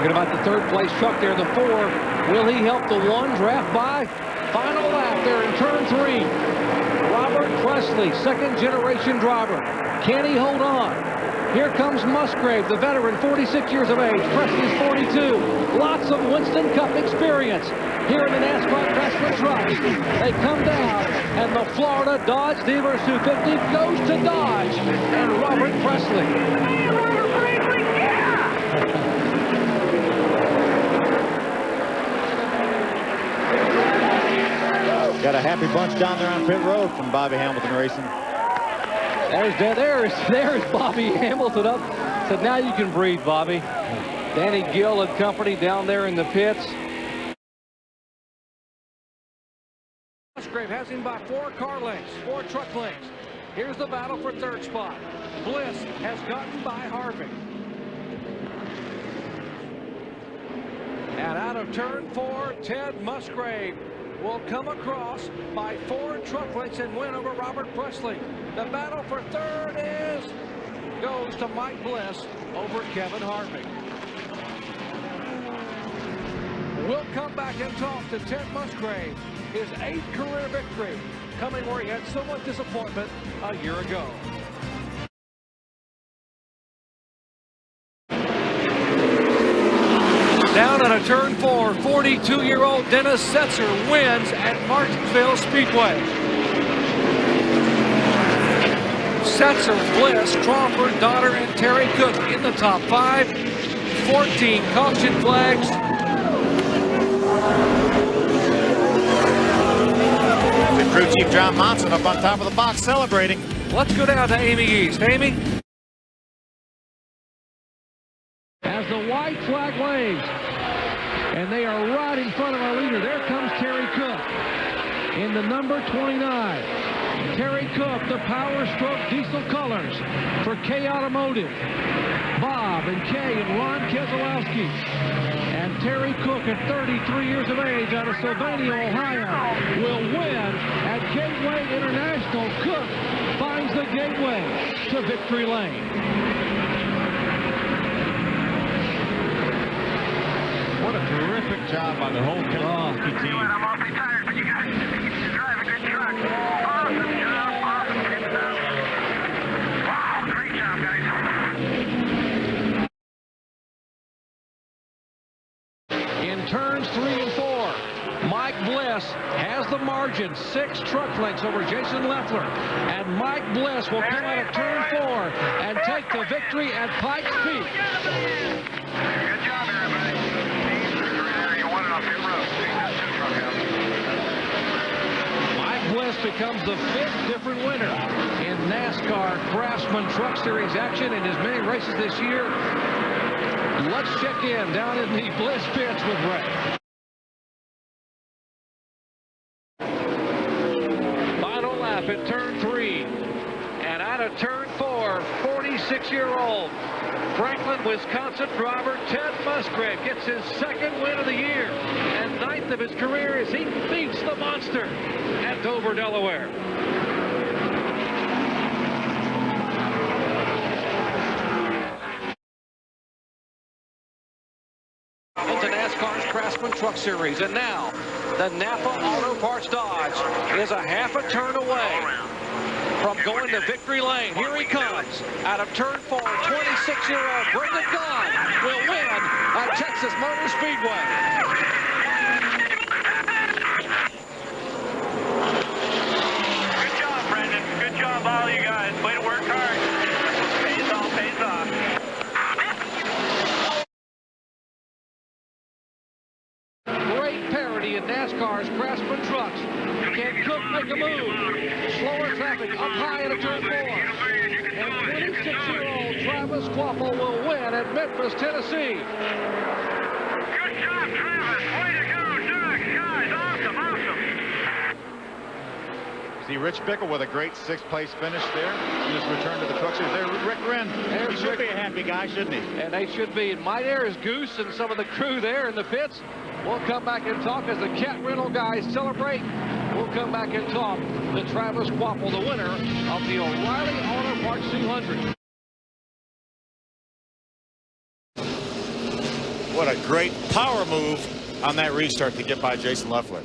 Talking about the third place truck there, the 4. Will he help the 1 draft by? Final lap there in turn 3. Robert Presley, second generation driver. Can he hold on? Here comes Musgrave, the veteran, 46 years of age. Presley's 42. Lots of Winston Cup experience here in the NASCAR Craftsman trucks. They come down, and the Florida Dodge Dealers 250 goes to Dodge and Robert Presley. Got a happy bunch down there on pit road from Bobby Hamilton Racing. There's Bobby Hamilton up. Said, now you can breathe, Bobby. Danny Gill and company down there in the pits. Musgrave has him by 4 car lengths, 4 truck lengths. Here's the battle for third spot. Bliss has gotten by Harvick. And out of turn 4, Ted Musgrave will come across by 4 truck lengths and win over Robert Presley. The battle for third goes to Mike Bliss over Kevin Harvick. We'll come back and talk to Ted Musgrave, his 8th career victory, coming where he had so much disappointment a year ago. Down at a turn 4, 42-year-old Dennis Setzer wins at Martinsville Speedway. Setzer, Bliss, Crawford, Donner, and Terry Cook in the top 5. 14 caution flags. The crew chief John Monson up on top of the box celebrating. Let's go down to Amy East. Amy? As the white flag waves, and they are right in front of our leader. There comes Terry Cook in the number 29. Terry Cook, the Power Stroke diesel colors for K Automotive. Bob and Kay and Ron Keselowski. And Terry Cook, at 33 years of age, out of Sylvania, Ohio, will win at Gateway International. Cook finds the gateway to victory lane. What a terrific job by the whole Keselowski team. I'm awfully tired, but you guys drive a good truck. Awesome job, awesome. Wow, great job, guys. In turns 3 and 4, Mike Bliss has the margin, 6 truck lengths over Jason Leffler. And Mike Bliss will come out of turn 4 and take the victory at Pikes Peak. Good job, everybody. Mike Bliss becomes the 5th different winner in NASCAR Craftsman Truck Series action in as many races this year. Let's check in down in the Bliss pits with Ray. Final lap at turn 3. And out of turn 4, 46-year-old Franklin, Wisconsin driver Ted Musgrave gets his 2nd win of the year and 9th of his career as he beats the monster at Dover, Delaware. Into NASCAR's Craftsman Truck Series, and now the Napa Auto Parts Dodge is a half a turn away from going to victory lane. Here he comes out of turn 4. 26-year-old Brendan Gaughan will win at Texas Motor Speedway. Good job, Brendan. Good job, all you guys. Way to work hard. Pays off, pays off. Great parity in NASCAR's Craftsman trucks. Can Cook make a move? Slower traffic up high at a turn 4. And 26-year-old Travis Quapple will win at Memphis, Tennessee. Good job, Travis. Way to go, Doug. Guys, awesome, awesome. See Rich Bickle with a great 6th place finish there. Just return to the truck series. There, Rick Wren. He should be a happy guy, shouldn't he? And they should be. And my there is Goose and some of the crew there in the pits. We'll come back and talk as the Cat Rental guys celebrate. We'll come back and talk to Travis Quapple, the winner of the O'Reilly Auto Parts 200. What What a great power move on that restart to get by Jason Leffler.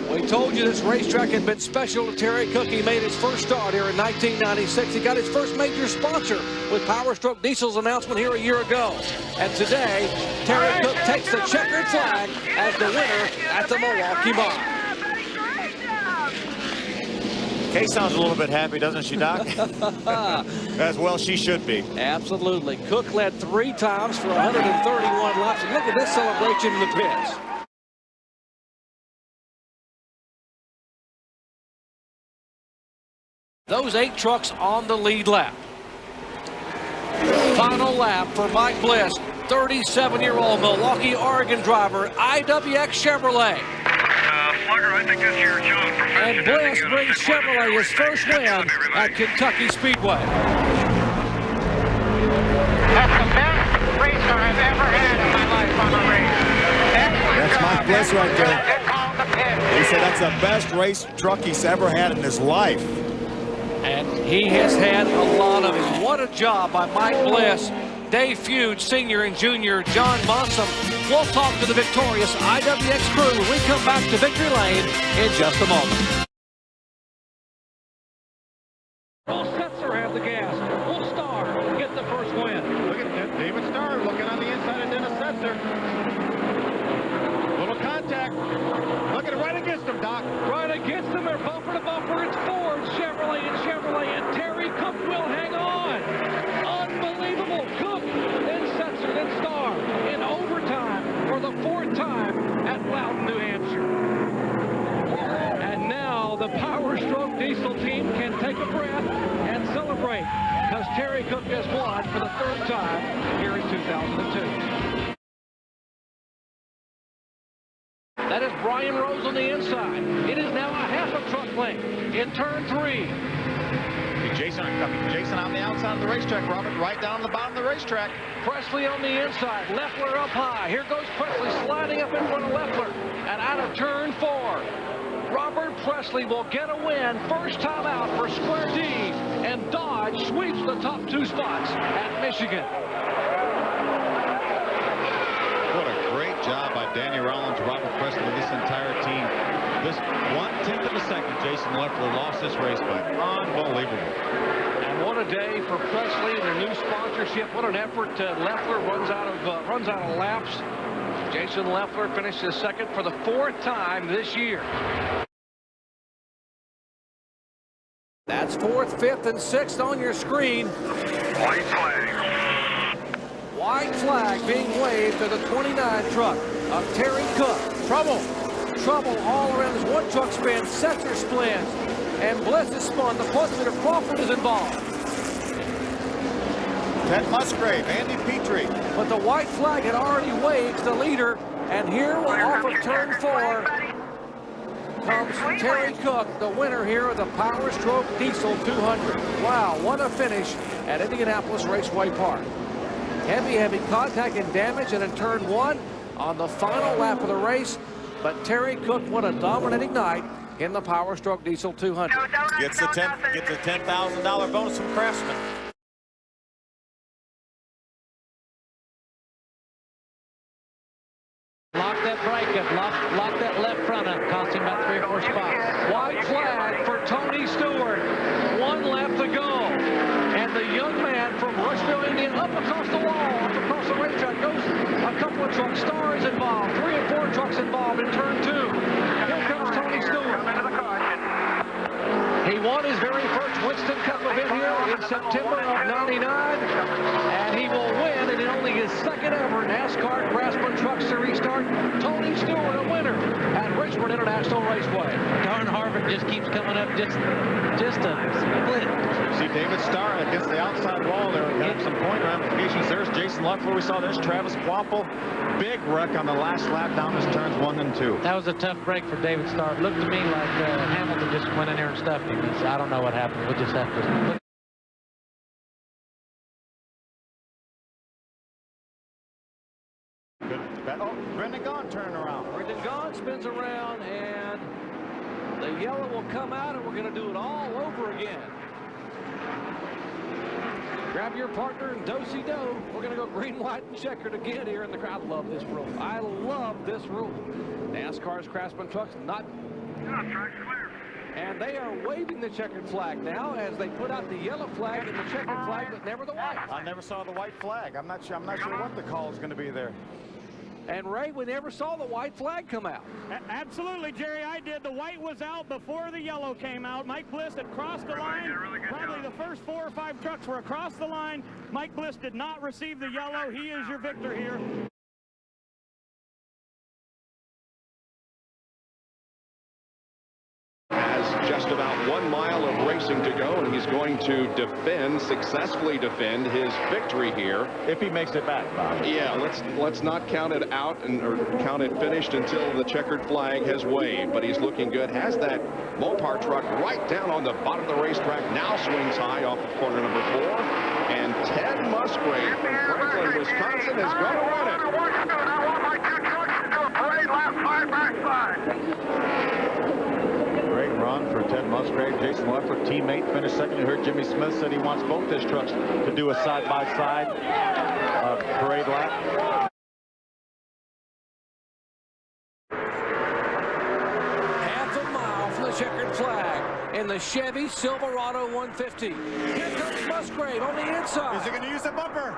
We told you this racetrack had been special to Terry Cook. He made his first start here in 1996. He got his first major sponsor with Power Stroke Diesel's announcement here a year ago. And today, Terry Cook takes the checkered flag as the winner at the Milwaukee Mile. Kay sounds a little bit happy, doesn't she, Doc? As well she should be. Absolutely. Cook led 3 times for 131 laps. And look at this celebration in the pits. Those 8 trucks on the lead lap. Final lap for Mike Bliss, 37-year-old Milwaukee, Oregon driver, IWX Chevrolet. Slugger, I think this year shows perfection. And Bliss brings Chevrolet his first win at Kentucky Speedway. That's the best racer I've ever had in my life on a race. That's Mike Bliss right there. He said that's the best race truck he's ever had in his life. And he has had a lot of it. What a job by Mike Bliss, Dave Feud, Sr. and Jr., John Monson. We'll talk to the victorious IWX crew when we come back to Victory Lane in just a moment. Will Setzer have the gas? Will Starr get the first win? Look at David Starr looking on the inside of Dennis Setzer. Little contact. Look at it right against him, Doc. Right against him. They're bumper to bumper. It's Ford, Chevrolet, and Terry Cook will hang on. Unbelievable. Cook, then Setzer, then Starr in overtime for the 4th time at Loudon, New Hampshire. And now the Power Stroke Diesel team can take a breath and celebrate because Terry Cook has won for the 3rd time here in 2002. That is Brian Rose on the inside. It is now a half a truck length in turn 3. Jason on the outside of the racetrack, Robert, right down the bottom of the racetrack. Presley on the inside, Leffler up high. Here goes Presley sliding up in front of Leffler and out of turn 4. Robert Presley will get a win, first time out for Square D, and Dodge sweeps the top 2 spots at Michigan. What a great job by Danny Rollins, Robert Presley, this entire team. This 1/10 of a second, Jason Leffler lost this race by. Unbelievable. And what a day for Presley and their new sponsorship. What an effort. Leffler runs out of laps. Jason Leffler finishes 2nd for the 4th time this year. That's 4th, 5th, and 6th on your screen. White flag. White flag being waved to the 29 truck of Terry Cook. Trouble all around as one truck spins, Setzer spins, and Bliss is spun. The President of Crawford is involved. Ted Musgrave, Andy Petrie. But the white flag had already waved to the leader, and here off of turn 4 comes Terry Cook, the winner here of the Power Stroke Diesel 200. Wow, what a finish at Indianapolis Raceway Park. Heavy contact and damage, and in turn 1 on the final lap of the race. But Terry Cook, what a dominating night in the Power Stroke Diesel 200. Gets a $10,000 bonus from Craftsman. Lock that brake up, lock that left front up, cost him about 3 or 4 spots. White flag for Tony Stewart. 1 lap to go. And the young man from Rushville, Indiana, up across the wall, up across the racetrack, goes a couple of trucks. Star is involved, 3 or 4 trucks involved in turn 2. Here comes Tony Stewart. He won his very first Winston Cup event here in September of '99, and he will win in only his 2nd ever NASCAR Craftsman Truck Series start. Tony Stewart, a winner at Richmond International Raceway. Darn Harvick just keeps coming up just a split. See David Starr against the outside wall there. Got some point ramifications. There's Jason Leffler. We saw there's Travis Quapple. Big wreck on the last lap down his turns 1 and 2. That was a tough break for David Starr. It looked to me like Hamilton just went in there and stuffed him. I don't know what happened. We'll just have to look. Brendan Gaughan turning around. Brendan Gaughan spins around, and the yellow will come out, and we're going to do it all over again. Grab your partner and do-si-do. We're going to go green, white, and checkered again here in the crowd. I love this rule. I love this rule. NASCAR's Craftsman trucks not. And they are waving the checkered flag now as they put out the yellow flag and the checkered flag, but never the white. I never saw the white flag. I'm not sure what the call is going to be there. And Ray, we never saw the white flag come out. Absolutely, Jerry, I did. The white was out before the yellow came out. Mike Bliss had crossed the line. Probably the first 4 or 5 trucks were across the line. Mike Bliss did not receive the yellow. He is your victor here. Just about 1 mile of racing to go, and he's going to successfully defend his victory here. If he makes it back, Bob. Yeah, let's not count it out or count it finished until the checkered flag has waved, but he's looking good. Has that Mopar truck right down on the bottom of the racetrack, now swings high off of corner number 4, and Ted Musgrave from Franklin, Wisconsin is going to win it. I want my 2 trucks to do a parade lap 5 backside. Great run for Ted Musgrave. Jason Leffler, teammate, finished second. You heard Jimmy Smith said he wants both his trucks to do a side-by-side parade lap. Half a mile from the checkered flag in the Chevy Silverado 150. Here comes Musgrave on the inside. Is he going to use the bumper?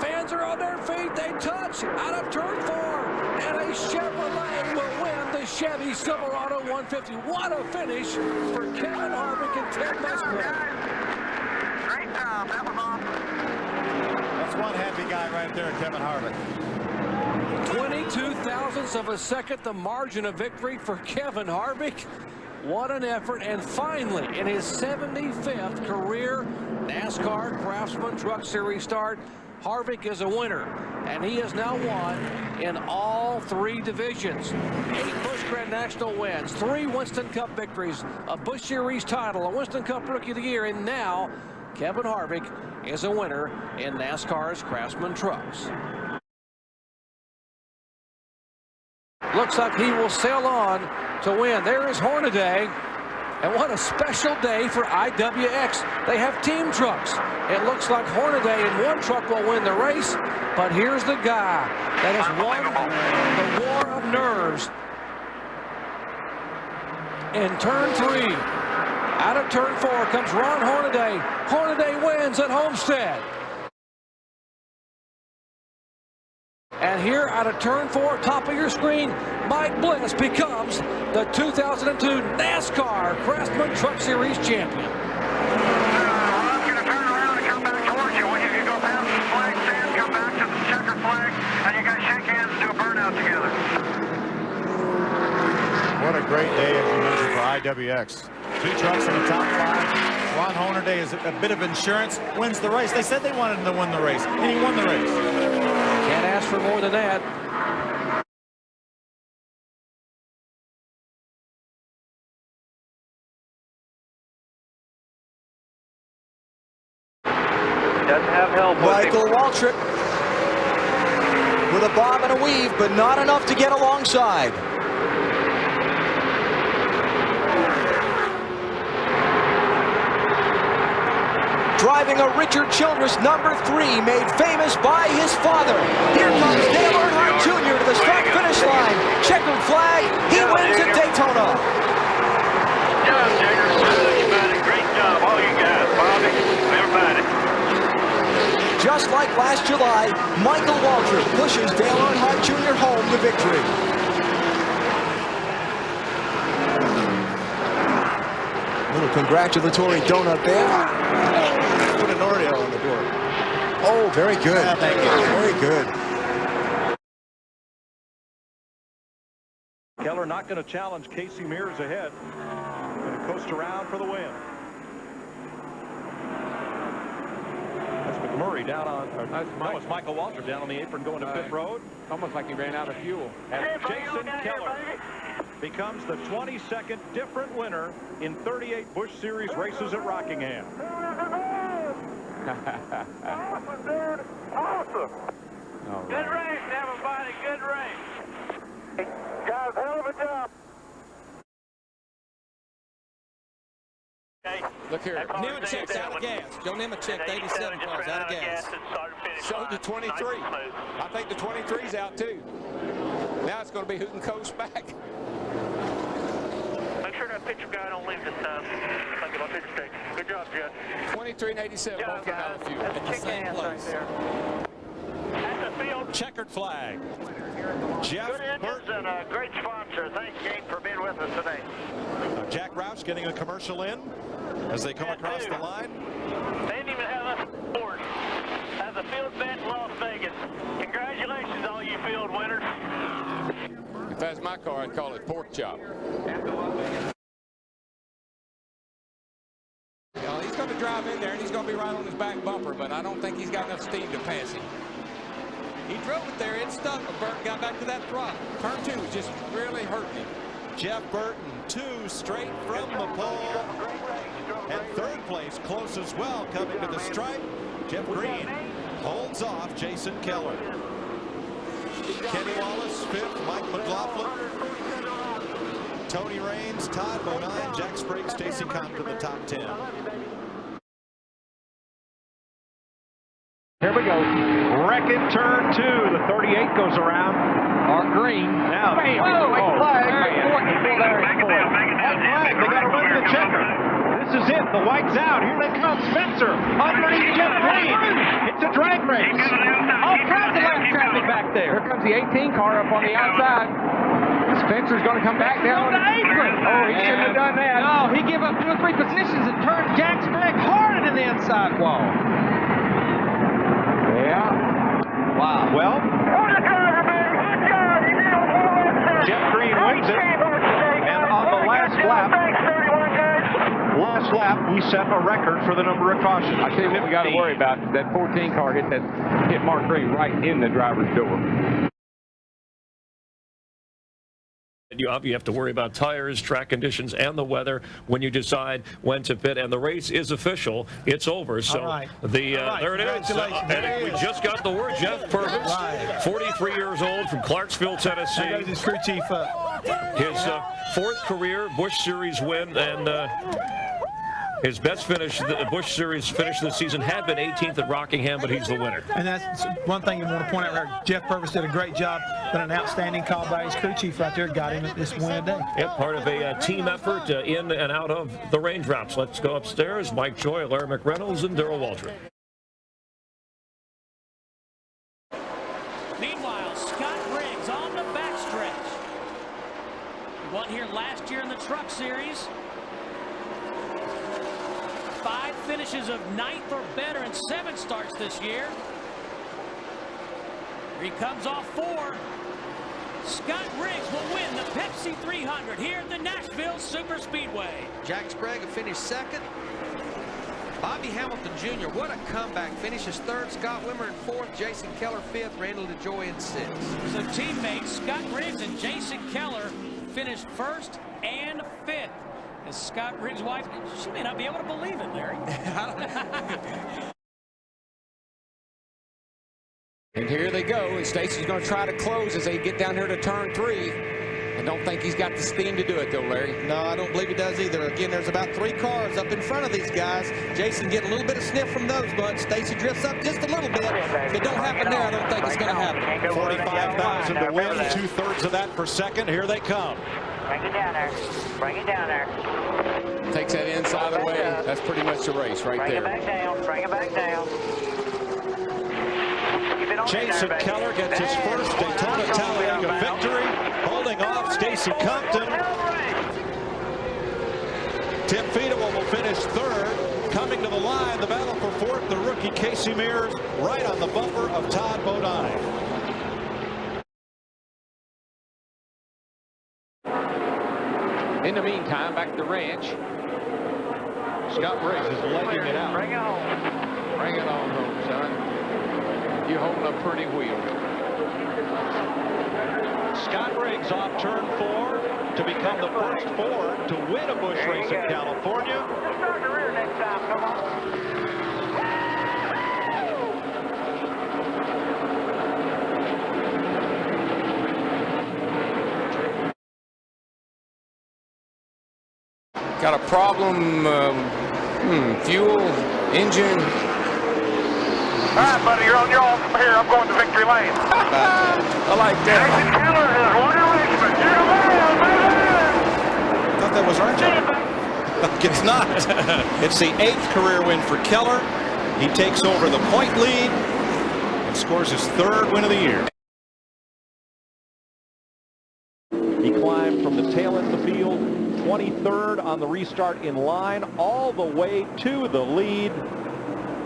Fans are on their feet. They touch out of turn 4. And a Chevrolet will win the Chevy Silverado 150. What a finish for Kevin Harvick and Ted Musgrave. Great job. That was awesome. That's one happy guy right there, Kevin Harvick. 22 thousandths of a second, the margin of victory for Kevin Harvick. What an effort. And finally, in his 75th career NASCAR Craftsman Truck Series start, Harvick is a winner, and he has now won in all 3 divisions. 8 Busch Grand National wins, 3 Winston Cup victories, a Busch Series title, a Winston Cup Rookie of the Year, and now Kevin Harvick is a winner in NASCAR's Craftsman Trucks. Looks like he will sail on to win. There is Hornaday. And what a special day for IWX. They have team trucks. It looks like Hornaday in one truck will win the race, but here's the guy that has won the war of nerves. In turn 3, out of turn 4 comes Ron Hornaday. Hornaday wins at Homestead. And here out of turn 4, top of your screen, Mike Bliss becomes the 2002 NASCAR Craftsman Truck Series champion. Ron's going to turn around and come back towards you. When you can go past the flag stand, come back to the checker flag, and you guys shake hands and do a burnout together. What a great day, as you mentioned, for IWX. 2 trucks in the top 5. Ron Hornaday is a bit of insurance, wins the race. They said they wanted him to win the race, and he won the race. Can't ask for more than that. Doesn't have help. Michael Waltrip with a bob and a weave, but not enough to get alongside. Driving a Richard Childress number 3, made famous by his father. Here comes Dale Earnhardt Jr. to the start-finish line. Checkered flag, he wins at Daytona. Job, Jagger. Great job, all you guys. Bobby, everybody. Just like last July, Michael Waltrip pushes Dale Earnhardt Jr. home to victory. Little congratulatory donut there. Put an Oreo on the door. Oh, very good. Yeah, thank you. Very good. Keller not going to challenge Casey Mears ahead. Going to coast around for the win. That's McMurray down on, it's Michael Waltrip down on the apron going to pit road. Almost like he ran out of fuel. And Jason Keller becomes the 22nd different winner in 38 Busch Series races at Rockingham. Awesome, dude. Awesome. Good race, everybody. Good race. Guys, hell of a job. Okay. Look here. Nemechek's out of gas. Joe Nemechek, 87 cars, out of gas. So the 23. I think the 23's out too. Now it's going to be who can coast back. Make sure that picture guy don't leave this time. I'll get my picture taken. Good job, Jeff. 23 and 87 both came out of fuel at the same place. At the field. Checkered flag. Jeff Good engines and a great sponsor. Thanks, Gabe, for being with us today. Jack Roush getting a commercial in as they come across the line. They didn't even have us board as a field event in Las Vegas. Congratulations, all you field winners. If that's my car, I'd call it pork chop. You know, he's going to drive in there and he's going to be right on his back bumper, but I don't think he's got enough steam to pass him. He drove it there, it stuck, but Burton got back to that throttle. Turn 2 was just really hurting him. Jeff Burton, 2 straight from the pole. And third place, close as well, coming to the stripe. Jeff Green holds off Jason Keller. Kenny Wallace, 5th. Mike McLaughlin. Tony Raines, Todd Bodine, Jack Sprague, Stacy Compton, the top 10. Here we go. Wreck-it, turn 2. The 38 goes around. Mark Green. Now, bam. White flag. They got to run the checker. This is it. The white's out. Here they come. Spencer underneath Jeff Green. It's a drag race. All kinds of lap traffic back there. Here comes the 18 car up on the outside. Spencer's going to come back down. On the apron. Oh, he shouldn't have done that. No, he gave up 2 or 3 positions and turned Jack Sprague hard into the inside wall. Yeah. Wow. Well, Jeff Green wins it. And on the last lap, we set a record for the number of cautions. I tell you what we got to worry about. That 14 car hit Mark Green right in the driver's door. You have to worry about tires, track conditions, and the weather when you decide when to pit. And the race is official. It's over. So there it is. And we just got the word. Jeff Purvis, 43 years old, from Clarksville, Tennessee. His crew chief up. His 4th career Busch Series win, and his best finish, the Busch Series finish this season, had been 18th at Rockingham, but he's the winner. And that's one thing you want to point out there. Jeff Purvis did a great job, but an outstanding call by his crew chief right there got him this win today. Yep, part of a team effort in and out of the raindrops. Let's go upstairs. Mike Joy, Larry McReynolds, and Darrell Waldron. Meanwhile, Scott Briggs on the backstretch. He won here last year in the Truck Series. 5 finishes of 9th or better and 7 starts this year. Here he comes off 4. Scott Briggs will win the Pepsi 300 here at the Nashville Superspeedway. Jack Sprague finished 2nd. Bobby Hamilton Jr., what a comeback. Finishes 3rd. Scott Wimmer in 4th. Jason Keller 5th. Randall DeJoy in 6th. So teammates Scott Briggs and Jason Keller finished 1st and 5th. As Scott Briggs' wife, she may not be able to believe it, Larry. And here they go, and Stacy's going to try to close as they get down here to turn 3. I don't think he's got the steam to do it, though, Larry. No, I don't believe he does either. Again, there's about 3 cars up in front of these guys. Jason getting a little bit of sniff from those, but Stacy drifts up just a little bit. If it don't happen there, I don't think it's going to happen. 45,000 to win, 2/3 of that for 2nd. Here they come. Bring it down there. Bring it down there. Takes that inside away. That's pretty much the race right there. Bring it back down. Bring it back down. Jason Keller gets his first Daytona Talladega victory, holding off Stacy Compton. Tim Fedewa will finish 3rd. Coming to the line, the battle for 4th, the rookie Casey Mears, right on the bumper of Todd Bodine. In the meantime, back at the ranch, Scott Briggs is legging it out. Bring it home. Bring it on home, son. You're holding a pretty wheel. Scott Briggs off turn 4 to become the first Ford to win a Busch race in California. Just start the rear next time. Come on. Got a problem Fuel, engine. All right, buddy, you're on your own from here. I'm going to victory lane. I like that. Jason Keller has won a Richmond. You're the man, I thought that was our job. It's not. It's the 8th career win for Keller. He takes over the point lead and scores his 3rd win of the year. He climbed from the tail end of the field, 23rd on the restart in line, all the way to the lead.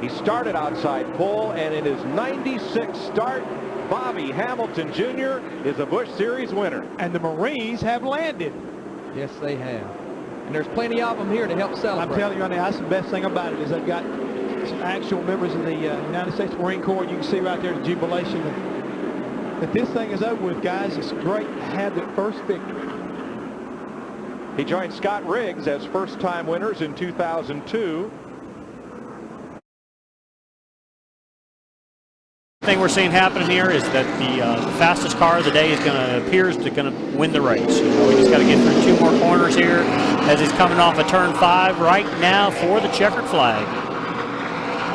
He started outside pole, and in his 96th start, Bobby Hamilton Jr. is a Busch Series winner. And the Marines have landed. Yes, they have. And there's plenty of them here to help celebrate. I'm telling you right now, that's the best thing about it, is they've got some actual members of the United States Marine Corps. You can see right there the jubilation that this thing is over with, guys. It's great to have that first victory. He joined Scott Riggs as first-time winners in 2002. The thing we're seeing happening here is that the fastest car of the day appears to win the race. You know, we just got to get through 2 more corners here as he's coming off of turn 5 right now for the checkered flag.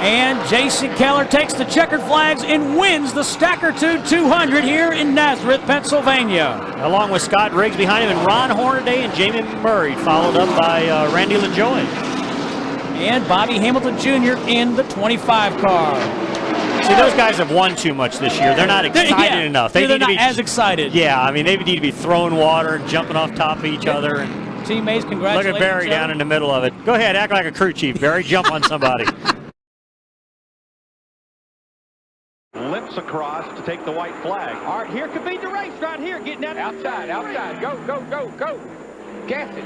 And Jason Keller takes the checkered flags and wins the Stackertude 200 here in Nazareth, Pennsylvania. Along with Scott Riggs behind him, and Ron Hornaday and Jamie Murray, followed up by Randy LaJoy. And Bobby Hamilton Jr. in the 25 car. See, those guys have won too much this year. They're not excited enough. They're not as excited. Yeah, I mean, they need to be throwing water and jumping off top of each other. And teammates, congratulations. look at Barry down in the middle of it. Go ahead, act like a crew chief, Barry. Jump on somebody. Limps across to take the white flag. All right, here could be the race right here. Getting out Outside. Go. Gas it.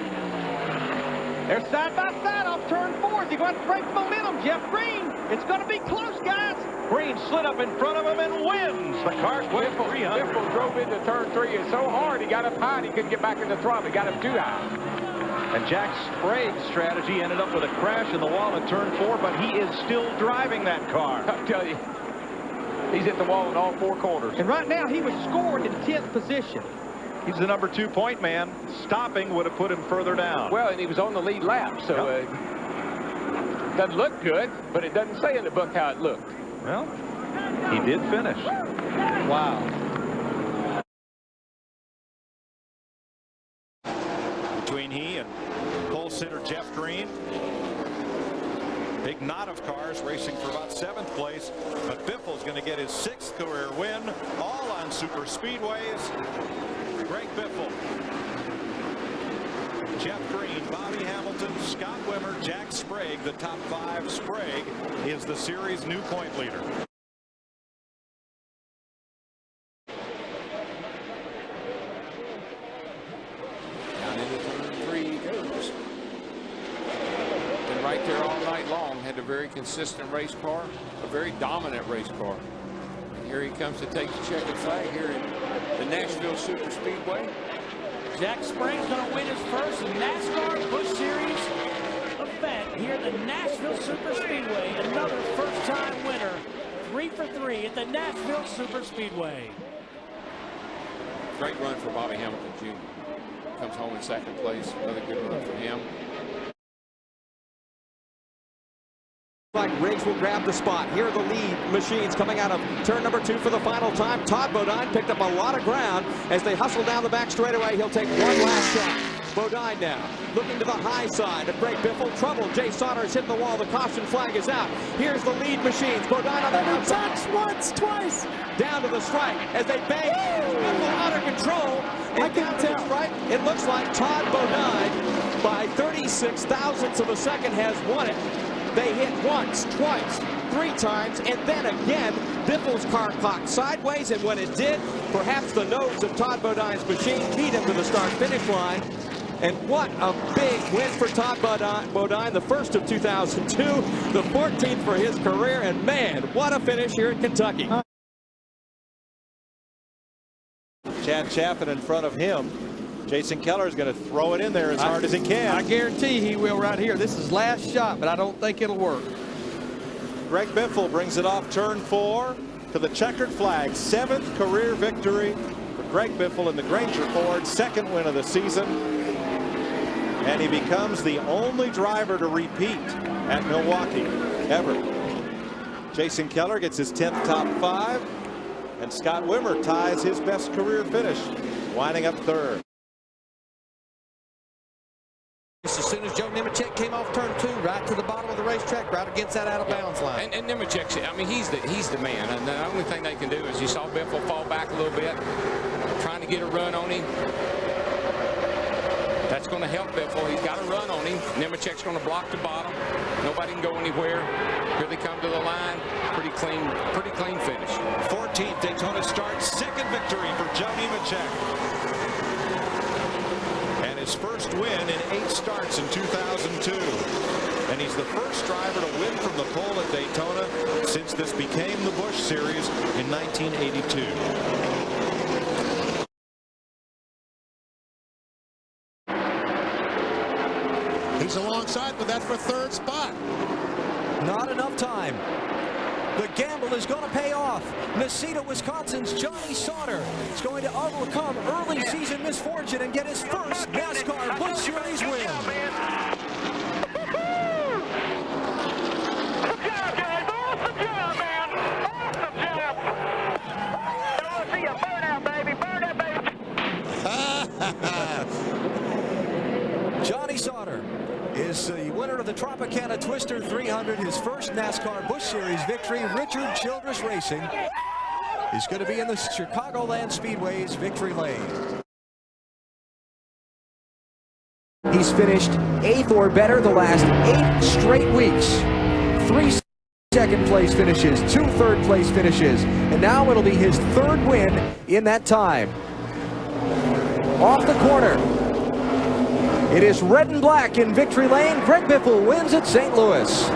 They're side by side off turn 4. Is he going to break momentum? Jeff Green. It's going to be close, guys. Green slid up in front of him and wins. The car quit 300. Biffle drove into turn 3. It's so hard. He got up high and he couldn't get back in the throttle. He got up too high. And Jack Sprague's strategy ended up with a crash in the wall at turn 4, but he is still driving that car. I'll tell you, he's hit the wall in all 4 corners. And right now he was scored in 10th position. He's the number 2 point man. Stopping would have put him further down. Well, and he was on the lead lap, so doesn't look good, but it doesn't say in the book how it looked. Well, he did finish. Wow. Between he and pole sitter Jeff Green. Big knot of cars racing for about 7th place. But Biffle's going to get his 6th career win, all on super speedways. Greg Biffle, Jeff Green, Bobby Hamilton, Scott Wimmer, Jack Sprague, the top 5. Sprague is the series new point leader. Down into turn 3 he goes. Been right there all night long. Had a very consistent race car, a very dominant race car. And here he comes to take the checkered flag here at the Nashville Super Speedway. Jack Sprague's going to win his first NASCAR Busch Series event here at the Nashville Super Speedway. Another first-time winner, 3 for 3 at the Nashville Super Speedway. Great run for Bobby Hamilton Jr. Comes home in 2nd place. Another good run for him. Like Riggs will grab the spot. Here are the lead machines coming out of turn number 2 for the final time. Todd Bodine picked up a lot of ground as they hustle down the back straightaway. He'll take one last shot. Bodine now looking to the high side of Greg Biffle. Trouble. Jay Sauter's hit the wall. The caution flag is out. Here's the lead machines. Bodine on the outside. Once, twice. Down to the stripe as they bang. Biffle under control. And I can tell. Right. It looks like Todd Bodine, by 36 thousandths of a second, has won it. They hit once, twice, 3 times, and then again, Biffle's car cocked sideways, and when it did, perhaps the nose of Todd Bodine's machine beat him to the start-finish line. And what a big win for Todd Bodine, the first of 2002, the 14th for his career, and man, what a finish here in Kentucky. Chad Chaffin in front of him. Jason Keller is going to throw it in there as hard as he can. I guarantee he will right here. This is last shot, but I don't think it'll work. Greg Biffle brings it off turn 4 to the checkered flag. 7th career victory for Greg Biffle in the Granger Ford. 2nd win of the season. And he becomes the only driver to repeat at Milwaukee ever. Jason Keller gets his 10th top 5. And Scott Wimmer ties his best career finish, winding up 3rd. As soon as Joe Nemechek came off turn 2, right to the bottom of the racetrack, right against that out-of-bounds line. And Nemechek, I mean, he's the man. And the only thing they can do is you saw Biffle fall back a little bit, trying to get a run on him. That's going to help Biffle. He's got a run on him. Nemechek's going to block the bottom. Nobody can go anywhere. Here they come to the line. Pretty clean finish. 14th Daytona start, 2nd victory for Joe Nemechek. And his first win in 8 starts in 2002. And he's the first driver to win from the pole at Daytona since this became the Busch Series in 1982. He's alongside, but that's for 3rd spot. Not enough time. The gamble is going to pay off. Nacita, Wisconsin's Johnny Sauter is going to overcome early season misfortune and get his first NASCAR Busch Series win. Johnny Sauter is the winner of the Tropicana Twister 300, his first NASCAR Busch Series victory. Richard Childress Racing is going to be in the Chicagoland Speedway's victory lane. He's finished 8th or better the last 8 straight weeks. 3 second place finishes, 2 third place finishes, and now it'll be his 3rd win in that time. Off the corner, it is red and black in victory lane. Greg Biffle wins at St. Louis.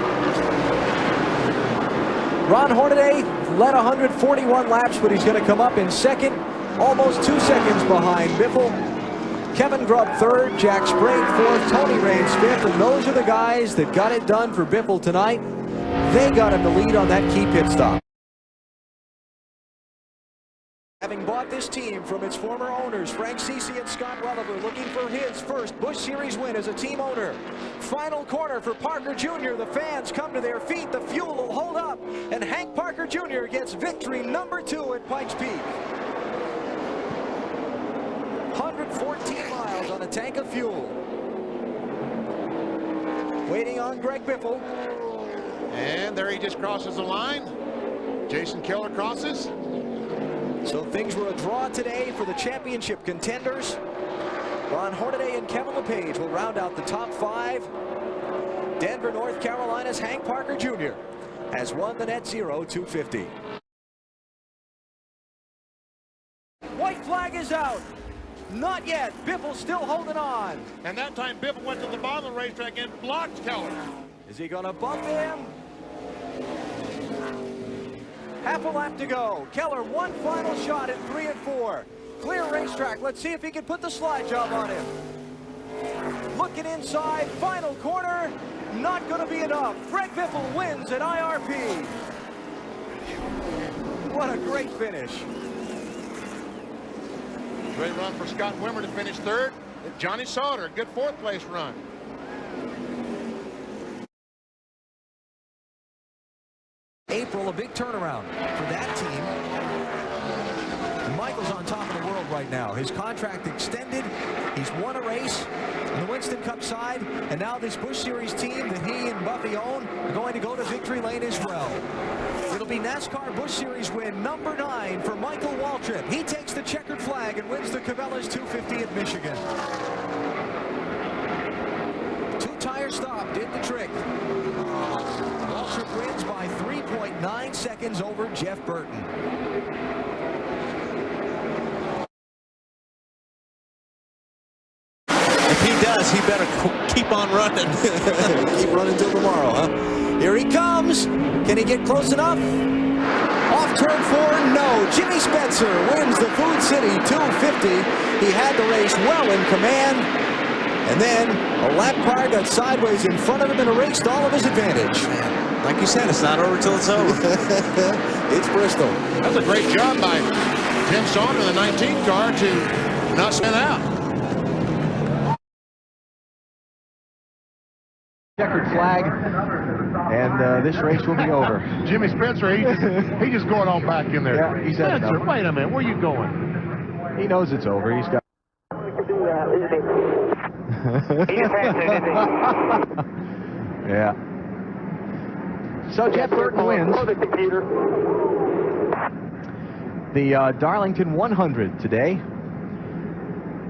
Ron Hornaday led 141 laps, but he's going to come up in 2nd, almost 2 seconds behind Biffle. Kevin Grubb 3rd, Jack Sprague 4th, Tony Raines 5th, and those are the guys that got it done for Biffle tonight. They got him the lead on that key pit stop. Having bought this team from its former owners, Frank Cece and Scott Welliver, looking for his first Busch Series win as a team owner. Final corner for Parker Jr. The fans come to their feet. The fuel will hold up, and Hank Parker Jr. gets victory number 2 at Pikes Peak. 114 miles on a tank of fuel. Waiting on Greg Biffle. And there he just crosses the line. Jason Keller crosses. So things were a draw today for the championship contenders. Ron Hornaday and Kevin LePage will round out the top 5. Denver, North Carolina's Hank Parker Jr. has won the Net Zero 250. White flag is out. Not yet. Biffle still holding on. And that time Biffle went to the bottom of the racetrack and blocked Keller. Is he going to bump him? Half a lap to go. Keller, one final shot at 3 and 4. Clear racetrack. Let's see if he can put the slide job on him. Looking inside, final corner. Not going to be enough. Greg Biffle wins at IRP. What a great finish. Great run for Scott Wimmer to finish 3rd. Johnny Sauter, a good 4th place run. April, a big turnaround for that team. Michael's on top of the world right now. His contract extended. He's won a race on the Winston Cup side, and now this Busch Series team that he and Buffy own are going to go to victory lane as well. It'll be NASCAR Busch Series win number 9 for Michael Waltrip. He takes the checkered flag and wins the Cabela's 250 at Michigan. 2-tire stop did the trick. Waltrip wins by 3.9 seconds over Jeff Burton. If he does, he better keep on running. Keep running till tomorrow, huh? Here he comes. Can he get close enough? Off turn 4, no. Jimmy Spencer wins the Food City 250. He had the race well in command. And then a lap car got sideways in front of him and erased all of his advantage. Like you said, it's not over till it's over. It's Bristol. That's a great job by Tim Sauter, the 19 car, to not spin out. checkered flag, and this race will be over. Jimmy Spencer, he's just going on back in there. Yeah, he's had Spencer, enough. wait a minute, where are you going? He knows it's over. He's got. Yeah. So Jeff Burton wins the Darlington 100 today.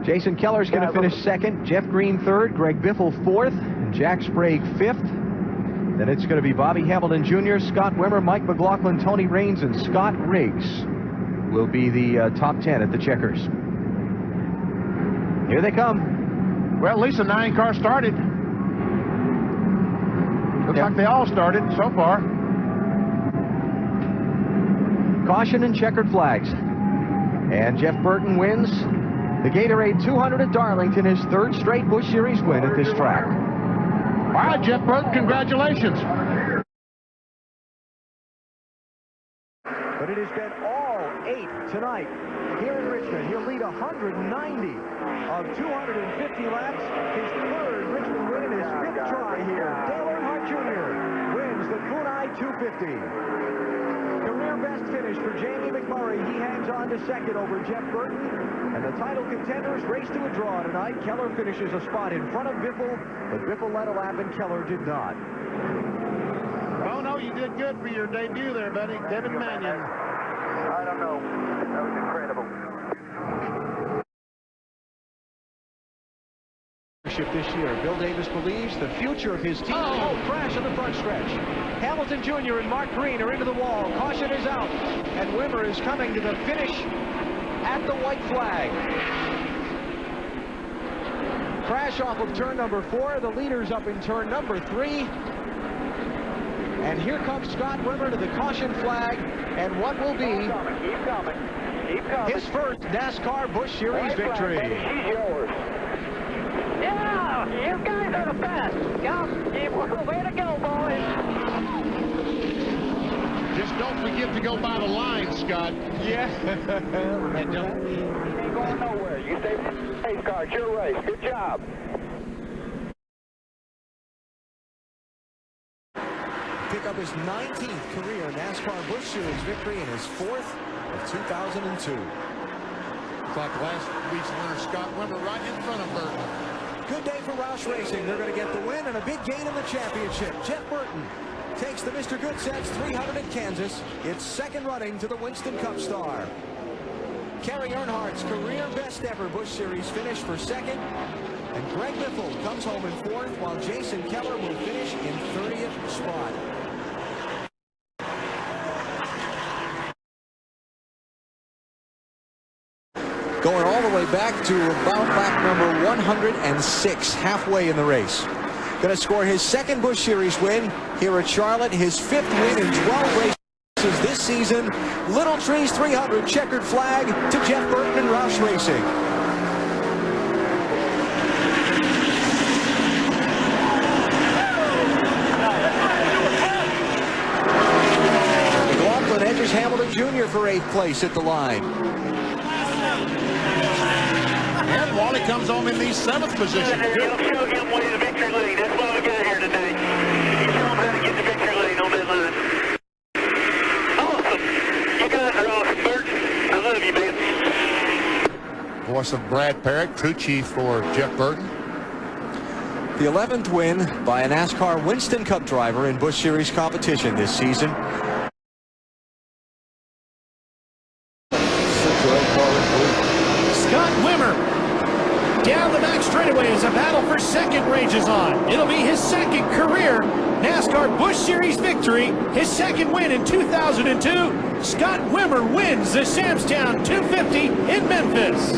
Jason Keller's going to finish second, Jeff Green third, Greg Biffle fourth, and Jack Sprague fifth. Then it's going to be Bobby Hamilton Jr., Scott Wimmer, Mike McLaughlin, Tony Raines, and Scott Riggs will be the top 10 at the checkers. Here they come. Well, at least the 9 car started. Looks like they all started so far. Caution and checkered flags. And Jeff Burton wins the Gatorade 200 at Darlington, his third straight Busch Series win at this track. All right, Jeff Burton, congratulations. But it has been all 8 tonight here in Richmond. He'll lead 190 of 250 laps. His third Richmond win in his 5th try here. Dale Earnhardt Jr. wins the Kunai 250. Career best finish for Jamie McMurray. He hangs on to second over Jeff Burton. And the title contenders race to a draw tonight. Keller finishes a spot in front of Biffle, but Biffle led a lap and Keller did not. Oh, no, you did good for your debut there, buddy. Devin Mannion. I don't know. That was incredible. This year, Bill Davis believes the future of his team. Oh, crash on the front stretch. Hamilton Jr. and Mark Green are into the wall. Caution is out, and Wimmer is coming to the finish at the white flag. Crash off of turn number 4. The leader's up in turn number 3. And here comes Scott Wimmer to the caution flag, and what will be Keep coming. his first NASCAR Busch Series victory. She's yours. Yeah, you guys are the best. Way to go, boys. Just don't forget to go by the line, Scott. Yeah. And you ain't going nowhere. You stay race car. It's your race. Good job. Pick up his 19th career NASCAR Busch Series victory and his 4th of 2002. Looks like last week's winner, Scott Wimmer, right in front of Burton. Good day for Roush Racing. They're going to get the win and a big gain in the championship. Jeff Burton takes the Mr. Good Sets 300 at Kansas. It's second running to the Winston Cup star. Kerry Earnhardt's career best ever Busch Series finish for second. And Greg Biffle comes home in 4th, while Jason Keller will finish in 30th spot. Going all the way back to about lap number 106, halfway in the race. Going to score his second Busch Series win here at Charlotte, his 5th win in 12 races this season. Little Trees 300 checkered flag to Jeff Burton and Roush Racing. McLaughlin edges Hamilton Jr. for 8th place at the line. And Wally comes home in the 7th position. You'll show him what his victory lead. That's what we got here today. You show him how to get the victory lead on that line. Awesome. You guys are awesome, Bert. I love you, man. Voice of Brad Parrott, crew chief for Jeff Burton. The 11th win by a NASCAR Winston Cup driver in Busch Series competition this season. Scott Wimmer down the back straightaway as a battle for second rages on. It'll be his second career NASCAR Busch Series victory, his second win in 2002. Scott Wimmer wins the Samstown 250 in Memphis.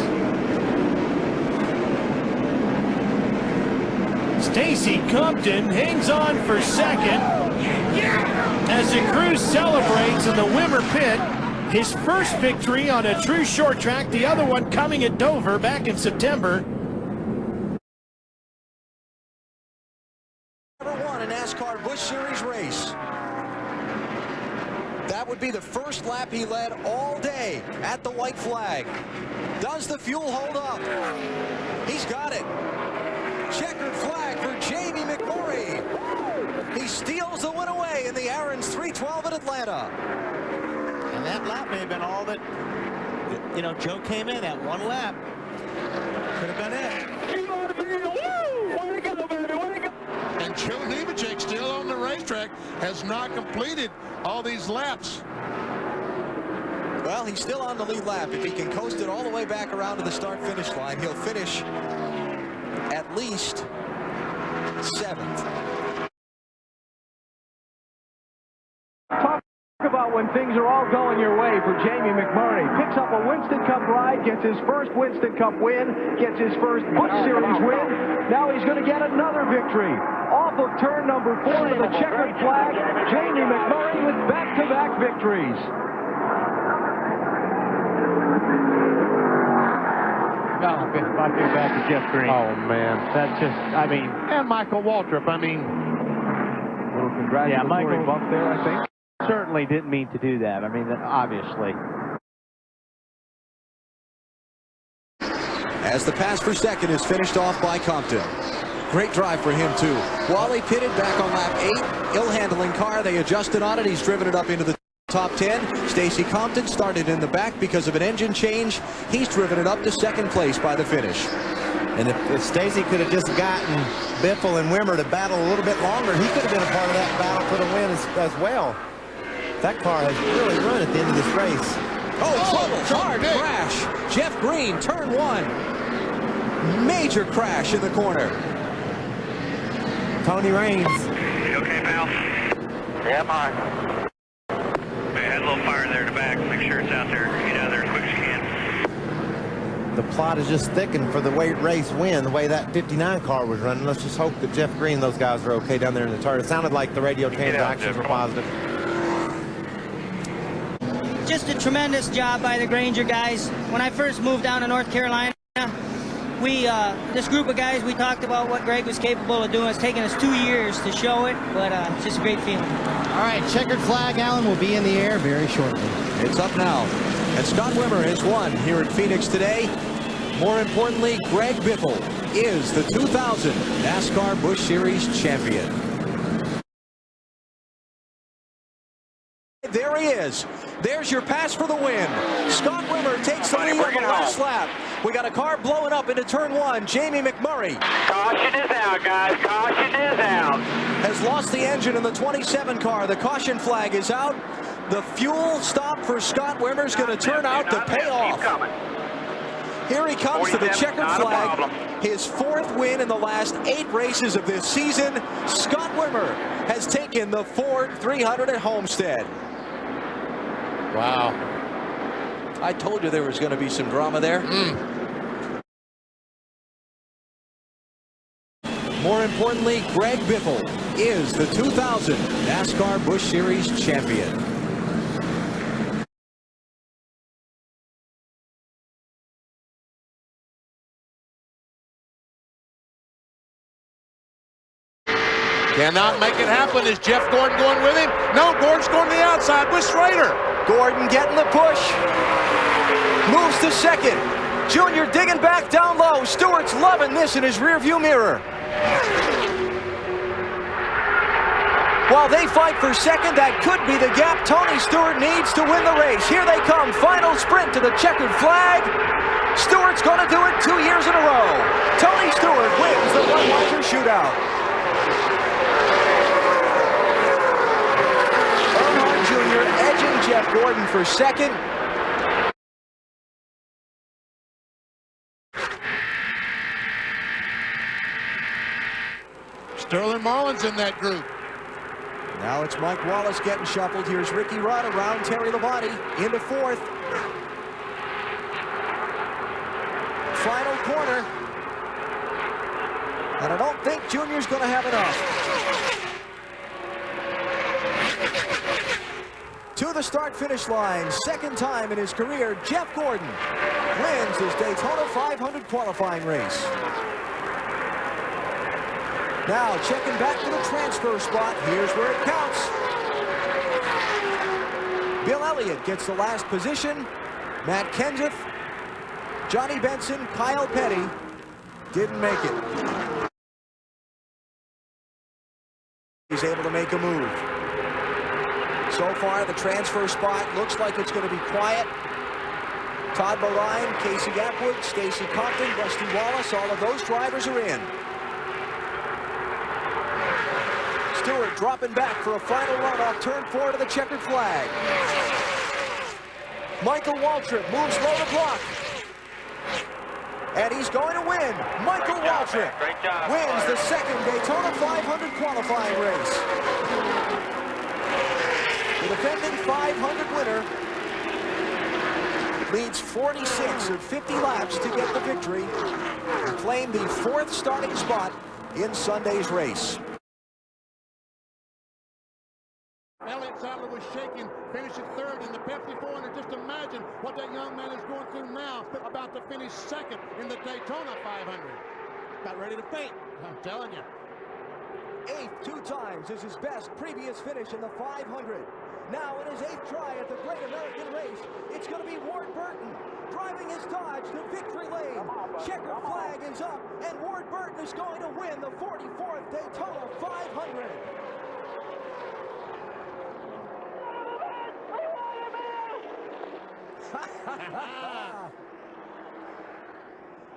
Stacy Compton hangs on for second as the crew celebrates in the Wimmer pit. His first victory on a true short track, the other one coming at Dover back in September. Never won a NASCAR Busch Series race. That would be the first lap he led all day at the white flag. Does the fuel hold up? He's got it. Checkered flag for Jamie McMurray. Canada. And that lap may have been all that, you know, Joe came in at one lap. Could have been it. And Joe Nemechek still on the racetrack has not completed all these laps. Well, he's still on the lead lap. If he can coast it all the way back around to the start-finish line, he'll finish at least 7th. Talk about when things are all going your way for Jamie McMurray. Picks up a Winston Cup ride, gets his first Winston Cup win, gets his first Busch Series win. Now he's going to get another victory. Off of turn number 4 with a checkered flag, Jamie McMurray with back-to-back victories. I feel bad for Jeff Green. Oh, man. That's just, I mean. And Michael Waltrip, I mean. A little congratulatory bump there, I think. Certainly didn't mean to do that. I mean, obviously. As the pass for second is finished off by Compton. Great drive for him, too. Wally pitted back on lap 8. Ill-handling car. They adjusted on it. He's driven it up into the top 10. Stacey Compton started in the back because of an engine change. He's driven it up to second place by the finish. And if Stacey could have just gotten Biffle and Wimmer to battle a little bit longer, he could have been a part of that battle for the win as well. That car has really run at the end of this race. Oh, trouble. Hard crash. Jeff Green, turn 1. Major crash in the corner. Tony Raines. You okay, pal? Yeah, I'm fine. We had a little fire there in the back. Make sure it's out there. Get out of there as quick as you can. The plot is just thickened for the race win, the way that 59 car was running. Let's just hope that Jeff Green and those guys are okay down there in the turret. It sounded like the radio transactions were positive. Just a tremendous job by the Granger guys. When I first moved down to North Carolina, this group of guys, we talked about what Greg was capable of doing. It's taken us 2 years to show it, but it's just a great feeling. All right, checkered flag, Alan, will be in the air very shortly. It's up now. And Scott Wimmer has won here at Phoenix today. More importantly, Greg Biffle is the 2000 NASCAR Busch Series champion. There he is. There's your pass for the win. Scott Wimmer takes the lead on the last lap. We got a car blowing up into turn 1. Jamie McMurray. Caution is out, guys. Caution is out. Has lost the engine in the 27 car. The caution flag is out. The fuel stop for Scott Wimmer is going to turn out to pay off. Here he comes to the checkered flag. His 4th win in the last 8 races of this season. Scott Wimmer has taken the Ford 300 at Homestead. Wow. I told you there was going to be some drama there. More importantly, Greg Biffle is the 2000 NASCAR Busch Series champion. Cannot make it happen. Is Jeff Gordon going with him? No, Gordon's going to the outside with Schrader. Gordon getting the push. Moves to second. Junior digging back down low. Stewart's loving this in his rearview mirror. While they fight for second, that could be the gap Tony Stewart needs to win the race. Here they come. Final sprint to the checkered flag. Stewart's going to do it 2 years in a row. Tony Stewart wins the Budweiser shootout. Jr. edging Jeff Gordon for second. Sterling Marlin's in that group. Now it's Mike Wallace getting shuffled. Here's Ricky Rudd around Terry Labonte into 4th. Final corner. And I don't think Junior's going to have enough. To the start-finish line, second time in his career, Jeff Gordon wins his Daytona 500 qualifying race. Now checking back to the transfer spot. Here's where it counts. Bill Elliott gets the last position. Matt Kenseth, Johnny Benson, Kyle Petty didn't make it. He's able to make a move. So far, the transfer spot looks like it's going to be quiet. Todd Bodine, Casey Atwood, Stacy Compton, Rusty Wallace, all of those drivers are in. Stewart dropping back for a final run off turn 4 to the checkered flag. Michael Waltrip moves low to block. And he's going to win. Michael Waltrip wins the second Daytona 500 qualifying race. The defending 500 winner leads 46 of 50 laps to get the victory and claim the 4th starting spot in Sunday's race. Elliott Sadler was shaking, finishing 3rd in the Pepsi 400. Just imagine what that young man is going through now, about to finish 2nd in the Daytona 500. About ready to faint, I'm telling you. 8th 2 times is his best previous finish in the 500. Now in his 8th try at the Great American Race, it's going to be Ward Burton driving his Dodge to victory lane. Checkered flag is up, and Ward Burton is going to win the 44th Daytona 500.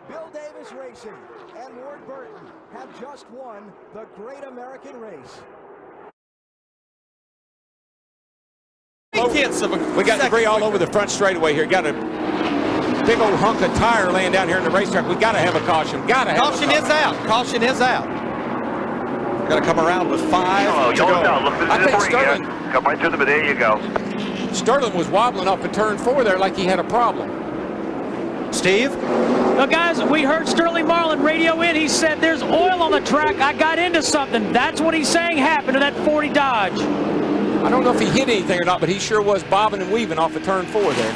Bill Davis Racing and Ward Burton have just won the Great American Race. We got debris all over the front straightaway here. Got a big old hunk of tire laying down here in the racetrack. We got to have a caution. Caution is out. Caution is out. Got to come around with 5 to go. I think Sterling. Come right through the, there you go. Sterling was wobbling off of turn 4 there like he had a problem. Steve? Well, guys, we heard Sterling Marlin radio in. He said there's oil on the track. I got into something. That's what he's saying happened to that 40 Dodge. I don't know if he hit anything or not, but he sure was bobbing and weaving off of turn 4 there.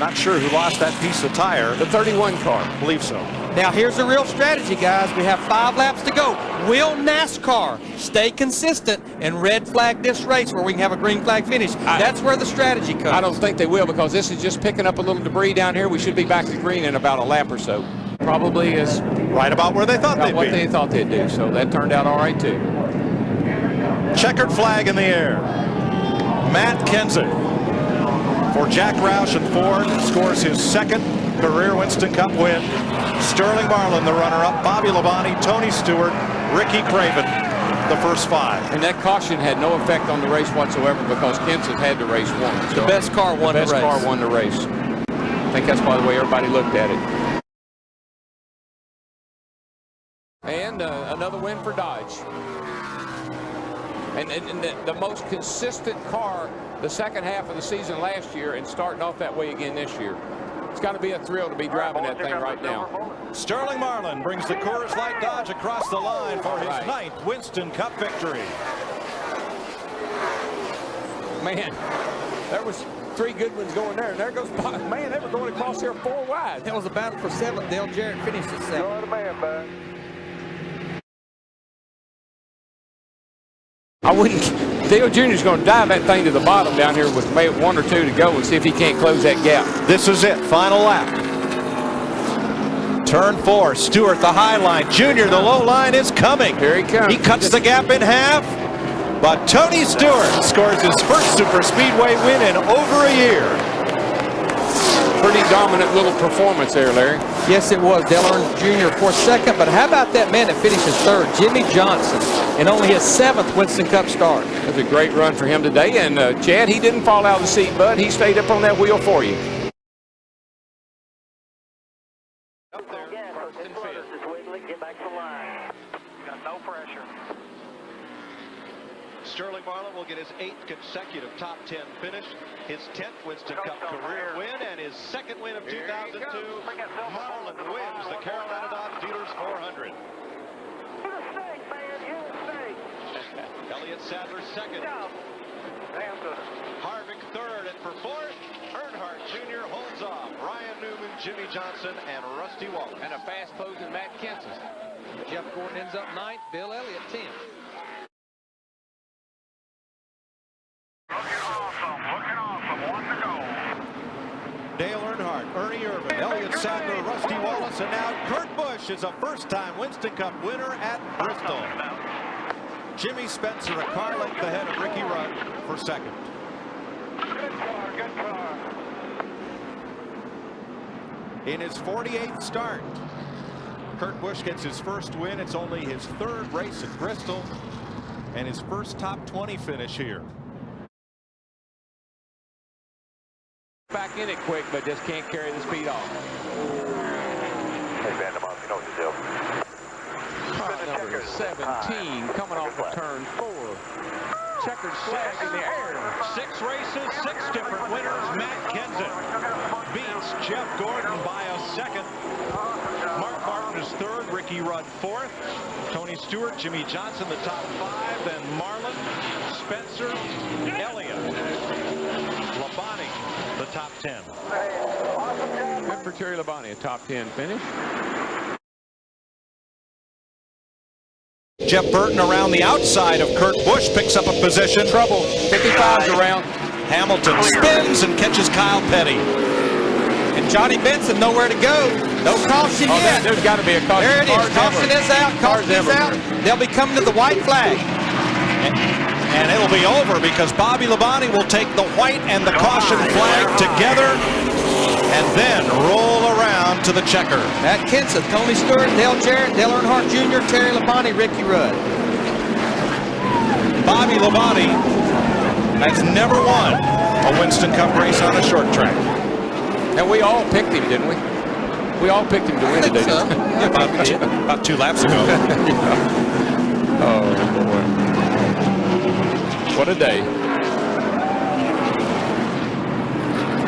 Not sure who lost that piece of tire. The 31 car. I believe so. Now here's the real strategy, guys. We have 5 laps to go. Will NASCAR stay consistent and red flag this race where we can have a green flag finish? That's where the strategy comes. I don't think they will, because this is just picking up a little debris down here. We should be back to green in about a lap or so. Probably is right about where they thought they'd be. What they thought they'd do. So that turned out all right too. Checkered flag in the air. Matt Kenseth for Jack Roush and Ford scores his 2nd career Winston Cup win. Sterling Marlin, the runner-up. Bobby Labonte, Tony Stewart, Ricky Craven, the first 5. And that caution had no effect on the race whatsoever, because Kenseth had the race won. So the best car won the race. The best car won the race. I think that's by the way everybody looked at it. And another win for Dodge. And the most consistent car the second half of the season last year, and starting off that way again this year. It's got to be a thrill to be driving that thing right now. Sterling Marlin brings the Coors Light Dodge across the line for his 9th Winston Cup victory. Man, there was 3 good ones going there, and there goes Bob. Man, they were going across here 4 wide. That was a battle for 7th. Dale Jarrett finished at 7th. You're the man, bud. I wouldn't. Dale Jr. is going to dive that thing to the bottom down here with maybe 1 or 2 to go and see if he can't close that gap. This is it. Final lap. Turn 4. Stewart, the high line. Junior, the low line is coming. Here he comes. He cuts the gap in half. But Tony Stewart scores his first super speedway win in over a year. Pretty dominant little performance there, Larry. Yes, it was. Dale Earnhardt Jr. for 2nd, but how about that man that finishes 3rd, Jimmy Johnson, in only his 7th Winston Cup start? That's a great run for him today, and Chad, he didn't fall out of the seat, bud. He stayed up on that wheel for you. Up there, first and 5th. Get back to the line. Got no pressure. Sterling Marlin will get his 8th consecutive top 10 finish, his 10th Winston Cup career win, and his 2nd win of 2002. Marlin wins the Carolina Dodge Dealers 400. Elliott Sadler 2nd. Harvick 3rd, and for 4th, Earnhardt Jr. holds off Ryan Newman, Jimmy Johnson, and Rusty Wallace. And a fast closing Matt Kenseth. Jeff Gordon ends up 9th, Bill Elliott 10th. Looking awesome. 1 to go. Dale Earnhardt, Ernie Irvan, Elliott Sadler, Rusty Wallace, and now Kurt Busch is a first-time Winston Cup winner at Bristol. Jimmy Spencer a car length ahead of Ricky Rudd for second. In his 48th start, Kurt Busch gets his first win. It's only his third race at Bristol and his first top 20 finish here. Back in it quick, but just can't carry the speed off. Hey, Vandermont, you know what to do. Number 17 coming off of turn 4. Checkered flag in the air. 6 races, 6 different winners. Matt Kenseth beats Jeff Gordon by a second. Mark Martin is third, Ricky Rudd fourth, Tony Stewart, Jimmy Johnson the top 5, then Marlin, Spencer, Elliott, Labonte the top 10. Good for Terry Labonte, a top 10 finish. Jeff Burton around the outside of Kurt Busch picks up a position. Trouble. 55's around. Hamilton spins and catches Kyle Petty. And Johnny Benson nowhere to go. No caution yet. There's got to be a caution. There it is. Caution is out. Caution is out. They'll be coming to the white flag. And it'll be over because Bobby Labonte will take the white and the caution flag together and then roll around to the checker. Matt Kenseth, Tony Stewart, Dale Jarrett, Dale Earnhardt Jr., Terry Labonte, Ricky Rudd. Bobby Labonte has never won a Winston Cup race on a short track. And we all picked him, didn't we? We all picked him to win today. So. Yeah, about 2 laps ago. Oh, boy. What a day.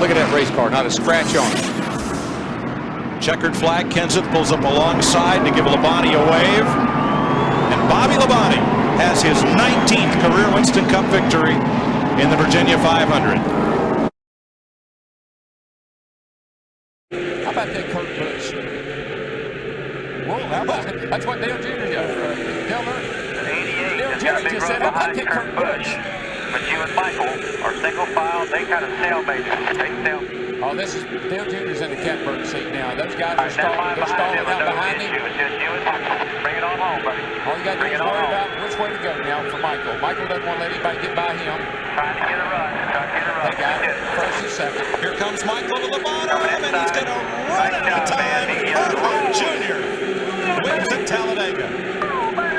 Look at that race car, not a scratch on it. Checkered flag, Kenseth pulls up alongside to give Labonte a wave. And Bobby Labonte has his 19th career Winston Cup victory in the Virginia 500. How about that Kurt Busch? Whoa, how about it? That's what Dale Jr. does. Dale Jr. just said, how about that Kurt Busch? But you and Michael are single file. They kind of stalemate. Oh, this is Dale Jr.'s in the catbird seat now. Those guys are stalling. They're stalling out behind him. Bring it on home, buddy. All you got to do is worry about which way to go now for Michael. Michael doesn't want to let anybody get by him. Trying to get a run. They got it. First and second. Here comes Michael to the bottom, and he's going to run out of time. Earnhardt Jr. wins at Talladega.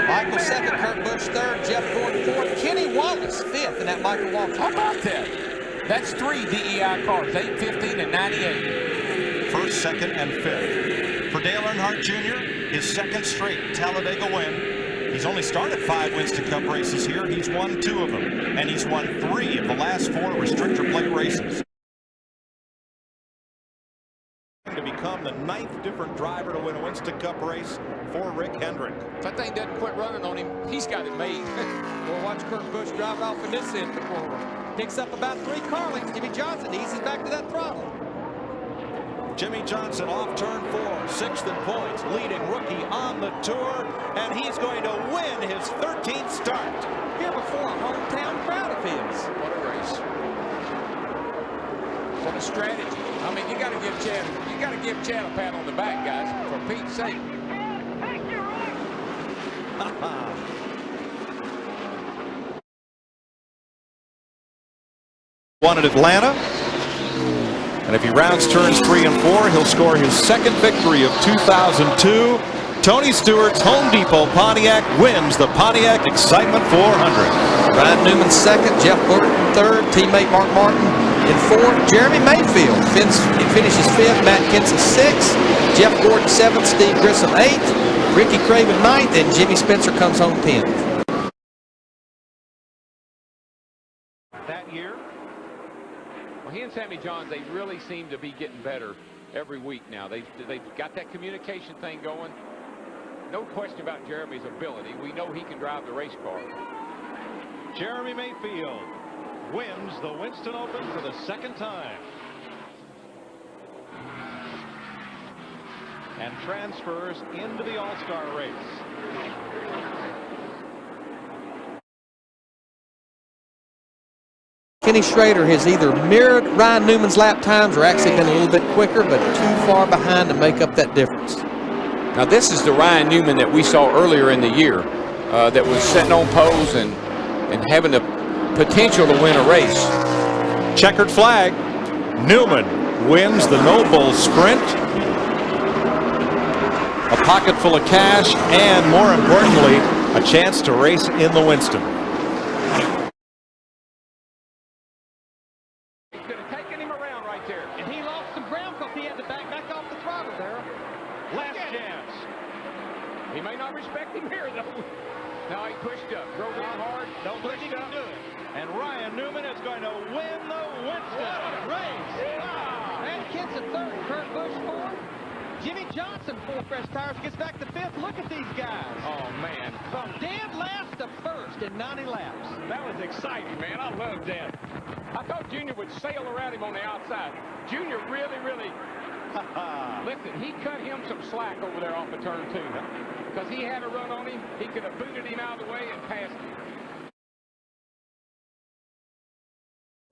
Michael second, Kurt Busch third, Jeff Gordon fourth, Kenny Wallace fifth in that Michael Walker. How about that? That's 3 DEI cars, 8, 15, and 98. First, second, and fifth. For Dale Earnhardt Jr., his second straight Talladega win. He's only started 5 Winston Cup races here. He's won 2 of them, and he's won 3 of the last 4 restrictor plate races. To become the 9th different driver to win a Winston Cup race for Rick Hendrick. If that thing doesn't quit running on him, he's got it made. We'll watch Kurt Busch drive off in this end before picks up about 3 car lengths. Jimmy Johnson eases back to that throttle. Jimmy Johnson off turn 4, 6th in points, leading rookie on the tour, and he's going to win his 13th start. Here before a hometown crowd of his. What a race. What a strategy. I mean, you got to give Chad a pat on the back, guys, for Pete's sake. Won at Atlanta, and if he rounds turns 3 and 4, he'll score his 2nd victory of 2002. Tony Stewart's Home Depot Pontiac wins the Pontiac Excitement 400. Ryan Newman second, Jeff Gordon third, teammate Mark Martin in fourth. Jeremy Mayfield finishes 5th, Matt Kenseth 6th, Jeff Gordon 7th, Steve Grissom 8th, Ricky Craven 9th, and Jimmy Spencer comes home 10th. That year, Well, he and Sammy Johns, they really seem to be getting better every week now. They've got that communication thing going. No question about Jeremy's ability. We know he can drive the race car. Jeremy Mayfield wins the Winston Open for the 2nd time and transfers into the All-Star race. Kenny Schrader has either mirrored Ryan Newman's lap times or actually been a little bit quicker, but too far behind to make up that difference. Now, this is the Ryan Newman that we saw earlier in the year. that was sitting on poles and having the potential to win a race. Checkered flag. Newman wins the Noble Sprint. A pocket full of cash and, more importantly, a chance to race in the Winston. He's going to take him around right there. And he lost some ground because he had to back off the throttle there. Last chance. He may not respect him here, though. Now he pushed up, drove in hard, don't push up. Do it. And Ryan Newman is going to win the Winston. What a race! Matt Kenseth third, Kurt Busch fourth. Jimmy Johnson, 4 fresh tires, gets back to 5th. Look at these guys. Oh, man. From dead last to first in 90 laps. That was exciting, man. I love that. I thought Junior would sail around him on the outside. Junior really, listen, he cut him some slack over there off of turn 2. Because he had a run on him. He could have booted him out of the way and passed him.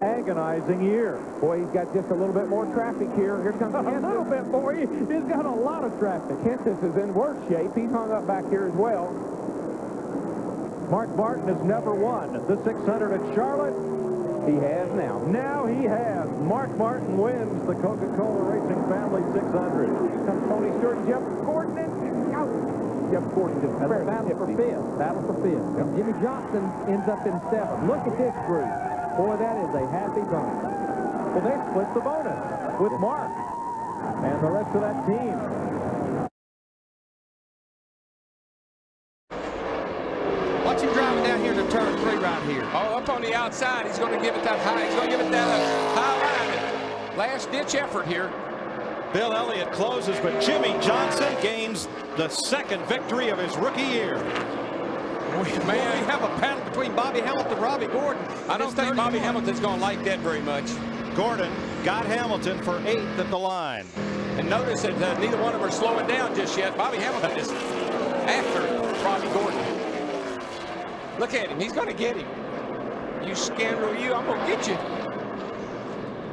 Agonizing year. Boy, he's got just a little bit more traffic here. Here comes Kenseth. A little bit, boy. He's got a lot of traffic. Kenseth is in worse shape. He's hung up back here as well. Mark Martin has never won the 600 at Charlotte. He has now. Now he has. Mark Martin wins the Coca-Cola Racing Family 600. Here comes Tony Stewart and Jeff Gordon. Jeff Gordon just battle for 5th. Battle for 5th. And Jimmy Johnson ends up in 7th. Look at this group. Boy, that is a happy bunch. Well, they split the bonus with Mark and the rest of that team. Watch him driving down here to turn 3 right here. Oh, up on the outside, he's going to give it that high. He's going to give it that high line. Last-ditch effort here. Bill Elliott closes, but Jimmy Johnson gains the 2nd victory of his rookie year. We have a battle between Bobby Hamilton and Robbie Gordon. I don't think Bobby Hamilton's going to like that very much. Gordon got Hamilton for 8th at the line. And notice that neither one of them are slowing down just yet. Bobby Hamilton is after Robbie Gordon. Look at him. He's going to get him. You scoundrel, you. I'm going to get you.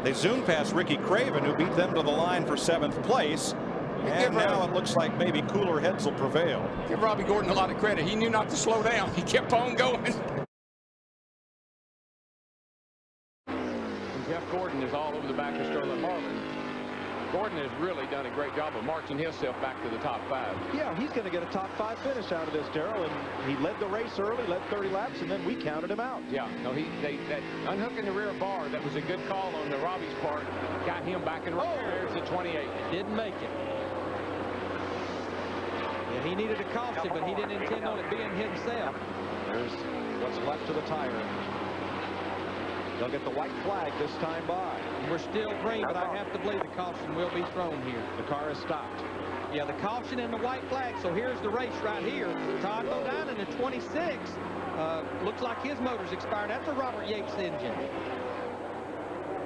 They zoom past Ricky Craven, who beat them to the line for 7th place. And now it looks like maybe cooler heads will prevail. Give Robbie Gordon a lot of credit. He knew not to slow down. He kept on going. And Jeff Gordon is all over the back of Sterling Marlin. Gordon has really done a great job of marching himself back to the top 5. Yeah, he's going to get a top 5 finish out of this, Darrell. And he led the race early, led 30 laps, and then we counted him out. Yeah, no, that unhooking the rear bar, that was a good call on the Robbie's part. Got him back in rear to 28. Didn't make it. Yeah, he needed a caution, but he didn't intend on it being himself. There's what's left of the tire. They'll get the white flag this time by. We're still green, but I have to believe the caution will be thrown here. The car is stopped. Yeah, the caution and the white flag. So here's the race right here. Todd Bodine in the 26. Looks like his motor's expired. That's a Robert Yates engine.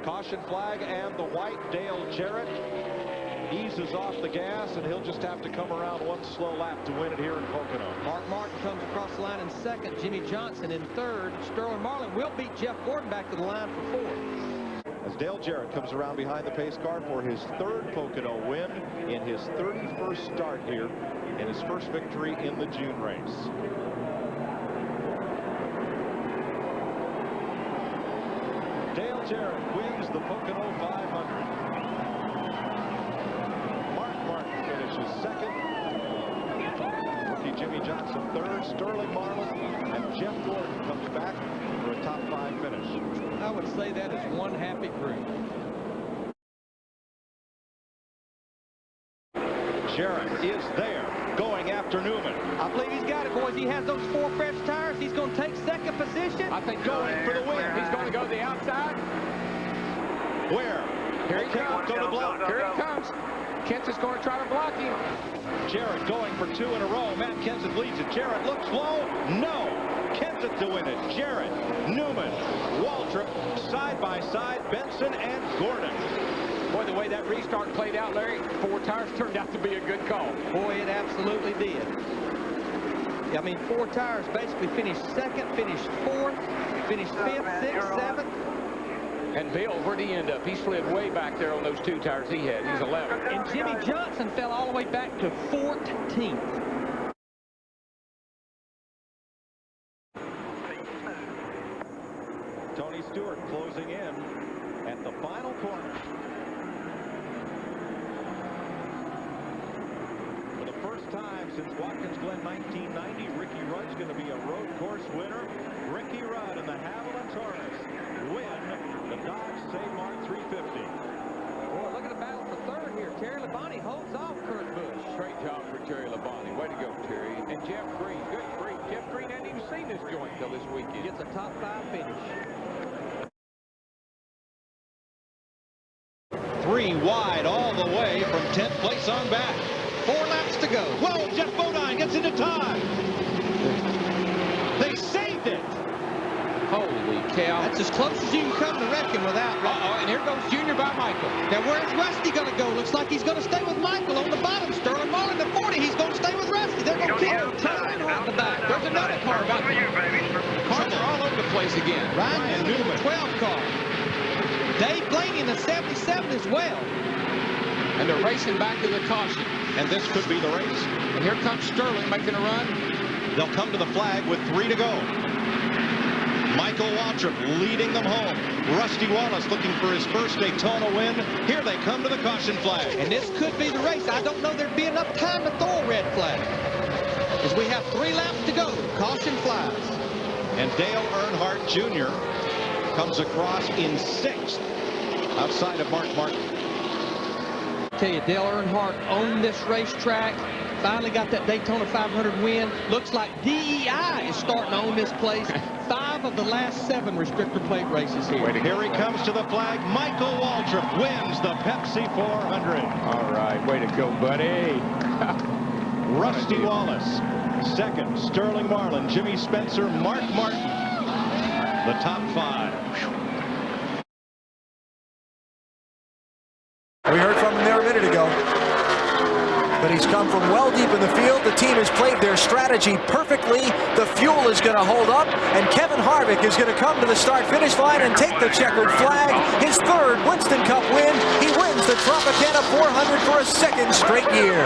Caution flag and the white. Dale Jarrett eases off the gas, and he'll just have to come around one slow lap to win it here in Pocono. Mark Martin comes across the line in 2nd. Jimmy Johnson in 3rd. Sterling Marlin will beat Jeff Gordon back to the line for 4th. As Dale Jarrett comes around behind the pace car for his 3rd Pocono win in his 31st start here and his first victory in the June race. Dale Jarrett wins the Pocono 500. Finishes 2nd. Rookie Jimmy Johnson 3rd. Sterling Marlin and Jeff Gordon comes back for a top 5 finish. I would say that is one happy group. Jarrett is there, going after Newman. I believe he's got it, boys. He has those 4 fresh tires. He's going to take 2nd position. I think going for the win. He's going to go to the outside. Where? Here he comes. Go to block. Here he comes. Kenseth's going to try to block him. Jarrett going for 2 in a row. Matt Kenseth leads it. Jarrett looks low. No. Kenseth to win it. Jarrett, Newman, Waltrip, side by side, Benson and Gordon. Boy, the way that restart played out, Larry, 4 tires turned out to be a good call. Boy, it absolutely did. I mean, 4 tires basically finished 2nd, finished 4th, finished 5th, 6th, 7th. And Bill, where'd he end up? He slid way back there on those 2 tires he had. He's 11. And Jimmy Johnson fell all the way back to 14th. Tony Stewart closing in at the final corner. For the first time since Watkins Glen 1990, Ricky Rudd's going to be a road course winner. Ricky Rudd and the Haviland Taurus win the Dodge Save Mart 350. Boy, look at the battle for third here. Terry Labonte holds off Kurt Busch. Great job for Terry Labonte. Way to go, Terry. And Jeff Green. Good grief. Jeff Green hadn't even seen this joint till this weekend. Gets a top 5 finish. 3 wide all the way from 10th place on back. 4 laps to go. Whoa, Jeff Bodine gets into time. They saved it. Holy cow. That's as close as you can come to wrecking without. And here goes Junior by Michael. Now, where's Rusty going to go? Looks like he's going to stay with Michael on the bottom. Sterling Marlin to 40. He's going to stay with Rusty. They're going to keep him tied on the back. There's another car about to Cars are all over the place again. Ryan Newman, 12 car. Dave Blaney in the 77 as well. And they're racing back to the caution. And this could be the race. And here comes Sterling making a run. They'll come to the flag with 3 to go. Michael Waltrip leading them home. Rusty Wallace looking for his first Daytona win. Here they come to the caution flag. And this could be the race. I don't know there'd be enough time to throw a red flag. As we have 3 laps to go. Caution flies. And Dale Earnhardt Jr. comes across in 6th outside of Mark Martin. I tell you, Dale Earnhardt owned this racetrack. Finally got that Daytona 500 win. Looks like DEI is starting to own this place. 5 of the last 7 restrictor plate races here. Here he comes to the flag. Michael Waltrip wins the Pepsi 400. All right, way to go, buddy. Rusty Wallace, 2nd. Sterling Marlin, Jimmy Spencer, Mark Martin. The top 5. We heard from him there a minute ago. But he's come from well deep in the field. The team has played their strategy perfectly. The fuel is going to hold up. And Kevin Harvick is going to come to the start-finish line and take the checkered flag. His 3rd Winston Cup win. He wins the Tropicana 400 for a 2nd straight year.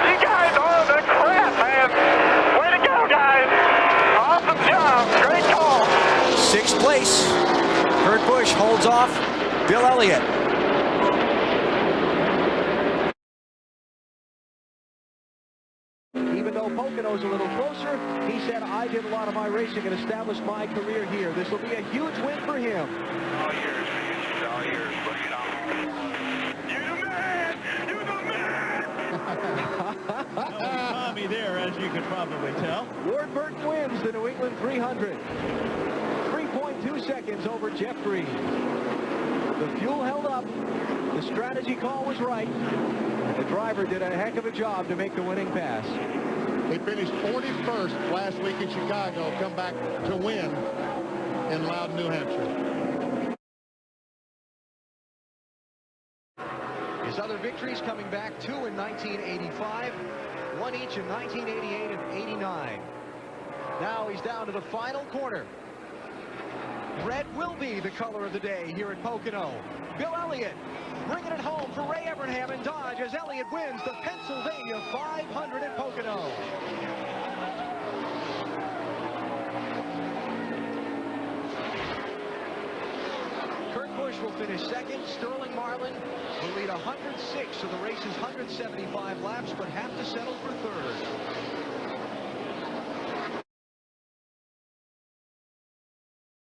You guys are the crap, man. Way to go, guys. Awesome job. Great call. 6th place. Kurt Busch holds off Bill Elliott. Even though Pocono's a little closer, he said, I did a lot of my racing and established my career here. This will be a huge win for him. All yours, man. All yours. Bring it on. You're the man. You're the man. No Tommy there, as you can probably tell. Ward Burton wins the New England 300. 3.2 seconds over Jeff Green. The fuel held up. The strategy call was right. The driver did a heck of a job to make the winning pass. He finished 41st last week in Chicago, come back to win in Loudon, New Hampshire. His other victories coming back, 2 in 1985, 1 each in 1988 and 89. Now he's down to the final corner. Red will be the color of the day here at Pocono. Bill Elliott bringing it home for Ray Evernham and Dodge as Elliott wins the Pennsylvania 500 at Pocono. Kurt Busch will finish 2nd. Sterling Marlin will lead 106 of the race's 175 laps, but have to settle for 3rd.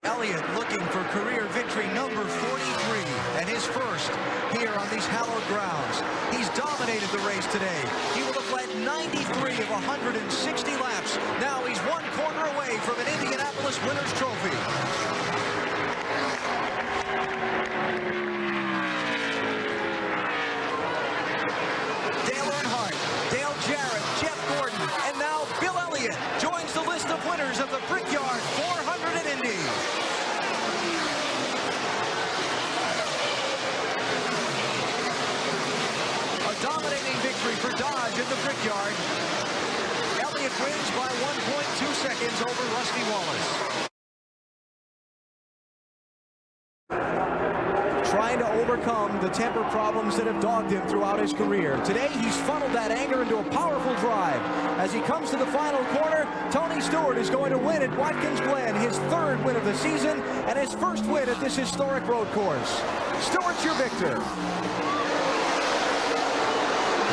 Elliott looking for career victory number 43 and his first here on these hallowed grounds. He's dominated the race today. He will have led 93 of 160 laps. Now he's 1 corner away from an Indianapolis Winners' Trophy. Dale Earnhardt, Dale Jarrett, Jeff Gordon, and now Bill Elliott joins the list of winners of the Brickyard 400 at Indy. A dominating victory for Dodge in the Brickyard. Elliott wins by 1.2 seconds over Rusty Wallace. Trying to overcome the temper problems that have dogged him throughout his career. Today, he's funneled that anger into a powerful drive. As he comes to the final corner, Tony Stewart is going to win at Watkins Glen, his 3rd win of the season and his 1st win at this historic road course. Stewart's your victor.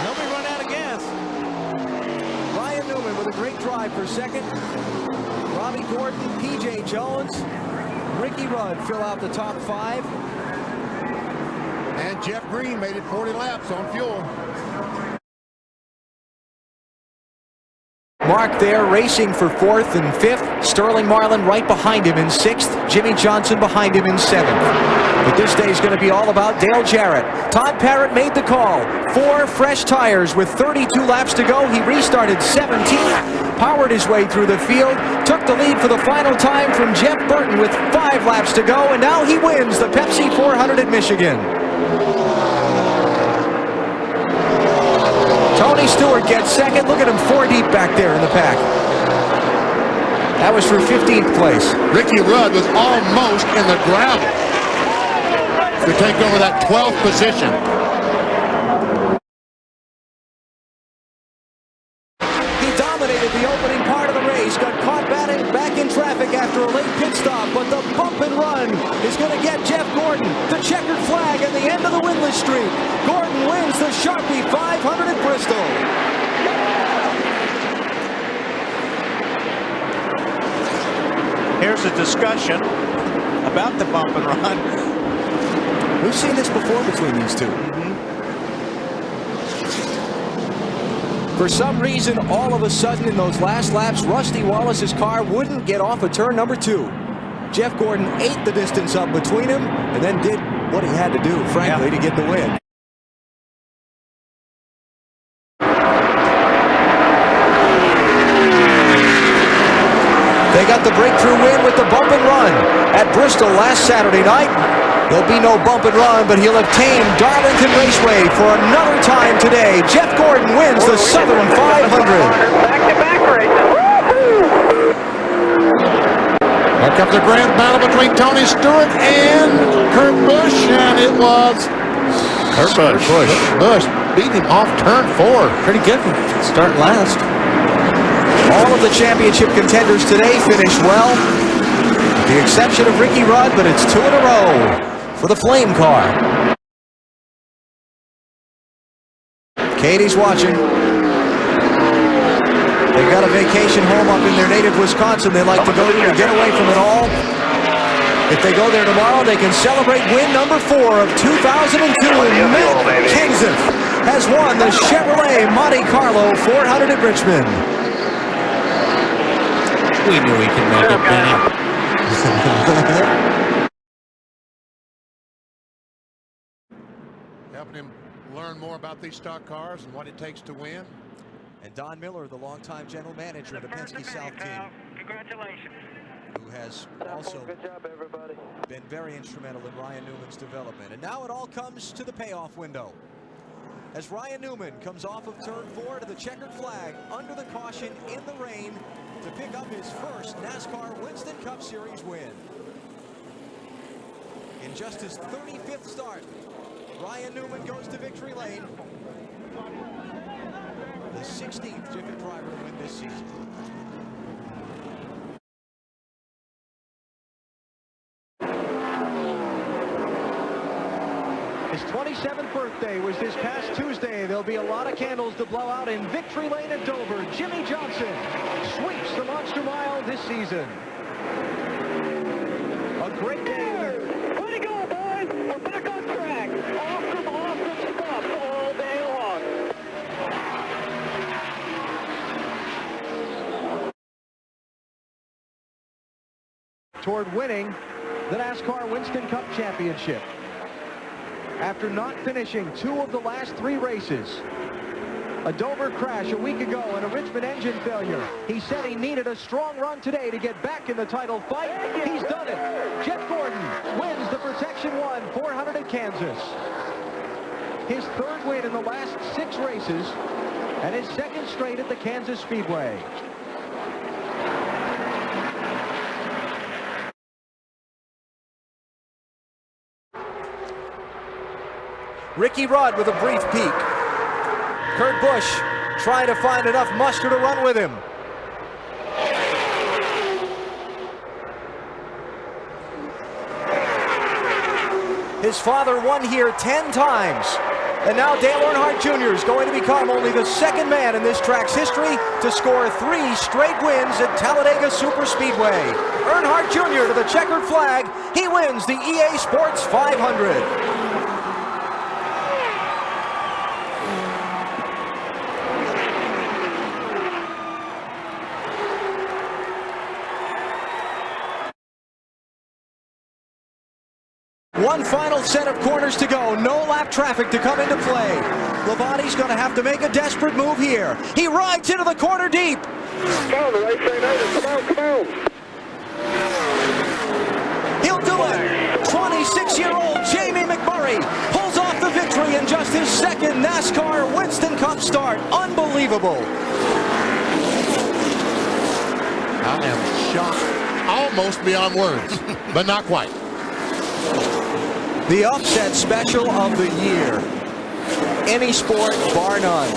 Nobody run out of gas. Ryan Newman with a great drive for 2nd. Robbie Gordon, P.J. Jones, Ricky Rudd fill out the top 5. And Jeff Green made it 40 laps on fuel. Mark there racing for 4th and 5th. Sterling Marlin right behind him in 6th. Jimmy Johnson behind him in 7th. But this day is going to be all about Dale Jarrett. Todd Parrott made the call. 4 fresh tires with 32 laps to go. He restarted 17th, powered his way through the field, took the lead for the final time from Jeff Burton with 5 laps to go, and now he wins the Pepsi 400 at Michigan. Tony Stewart gets 2nd. Look at him 4 deep back there in the pack. That was for 15th place. Ricky Rudd was almost in the gravel to take over that 12th position. He dominated the opening part of the race, got caught back in traffic after a late pit stop, but the bump and run is going to get Jeff Gordon the checkered flag at the end of the winless streak. Gordon wins the Sharpie 500 at Bristol. Here's a discussion about the bump and run. We've seen this before between these two. For some reason, all of a sudden in those last laps, Rusty Wallace's car wouldn't get off of turn number 2. Jeff Gordon ate the distance up between him and then did what he had to do, frankly, to get the win. They got the breakthrough win with the bump and run at Bristol last Saturday night. There'll be no bump and run, but he'll have tamed Darlington Raceway for another time today. Jeff Gordon wins the Southern 500. Back-to-back races. Here comes the grand battle between Tony Stewart and Kurt Busch, and it was Kurt Busch. Busch beat him off turn 4. Pretty good start last. All of the championship contenders today finished well, with the exception of Ricky Rudd, but it's 2 in a row for the Flame car. Katie's watching. They've got a vacation home up in their native Wisconsin they like to go to get away from it all. If they go there tomorrow, they can celebrate win number 4 of 2002. Matt Kenseth has won the Chevrolet Monte Carlo 400 at Richmond. We knew he could make it, Benny. Helping him learn more about these stock cars and what it takes to win. And Don Miller, the longtime general manager of the Penske South team. Congratulations. Who has also Good job, everybody. been very instrumental in Ryan Newman's development. And now it all comes to the payoff window. As Ryan Newman comes off of turn 4 to the checkered flag under the caution in the rain to pick up his first NASCAR Winston Cup Series win. In just his 35th start, Ryan Newman goes to victory lane. The 16th Jiffet driver to win this season. His 27th birthday was this past Tuesday. There'll be a lot of candles to blow out in Victory Lane at Dover. Jimmy Johnson sweeps the Monster Mile this season. A great day. Way to go, boys. We're back on track. Awesome, awesome stuff all day long. Toward winning the NASCAR Winston Cup Championship. After not finishing 2 of the last 3 races. A Dover crash a week ago and a Richmond engine failure. He said he needed a strong run today to get back in the title fight. He's done it. Jeff Gordon wins the Protection 1 400 at Kansas. His 3rd win in the last 6 races and his 2nd straight at the Kansas Speedway. Ricky Rudd with a brief peek. Kurt Busch trying to find enough muster to run with him. His father won here 10 times. And now Dale Earnhardt Jr. is going to become only the second man in this track's history to score 3 straight wins at Talladega Superspeedway. Earnhardt Jr. to the checkered flag. He wins the EA Sports 500. One final set of corners to go. No lap traffic to come into play. Labonte's going to have to make a desperate move here. He rides into the corner deep. Come on, the race ain't over. Come on, come on. He'll do it. 26-year-old Jamie McMurray pulls off the victory in just his second NASCAR Winston Cup start. Unbelievable. I am shocked. Almost beyond words, but not quite. The upset special of the year. Any sport, bar none.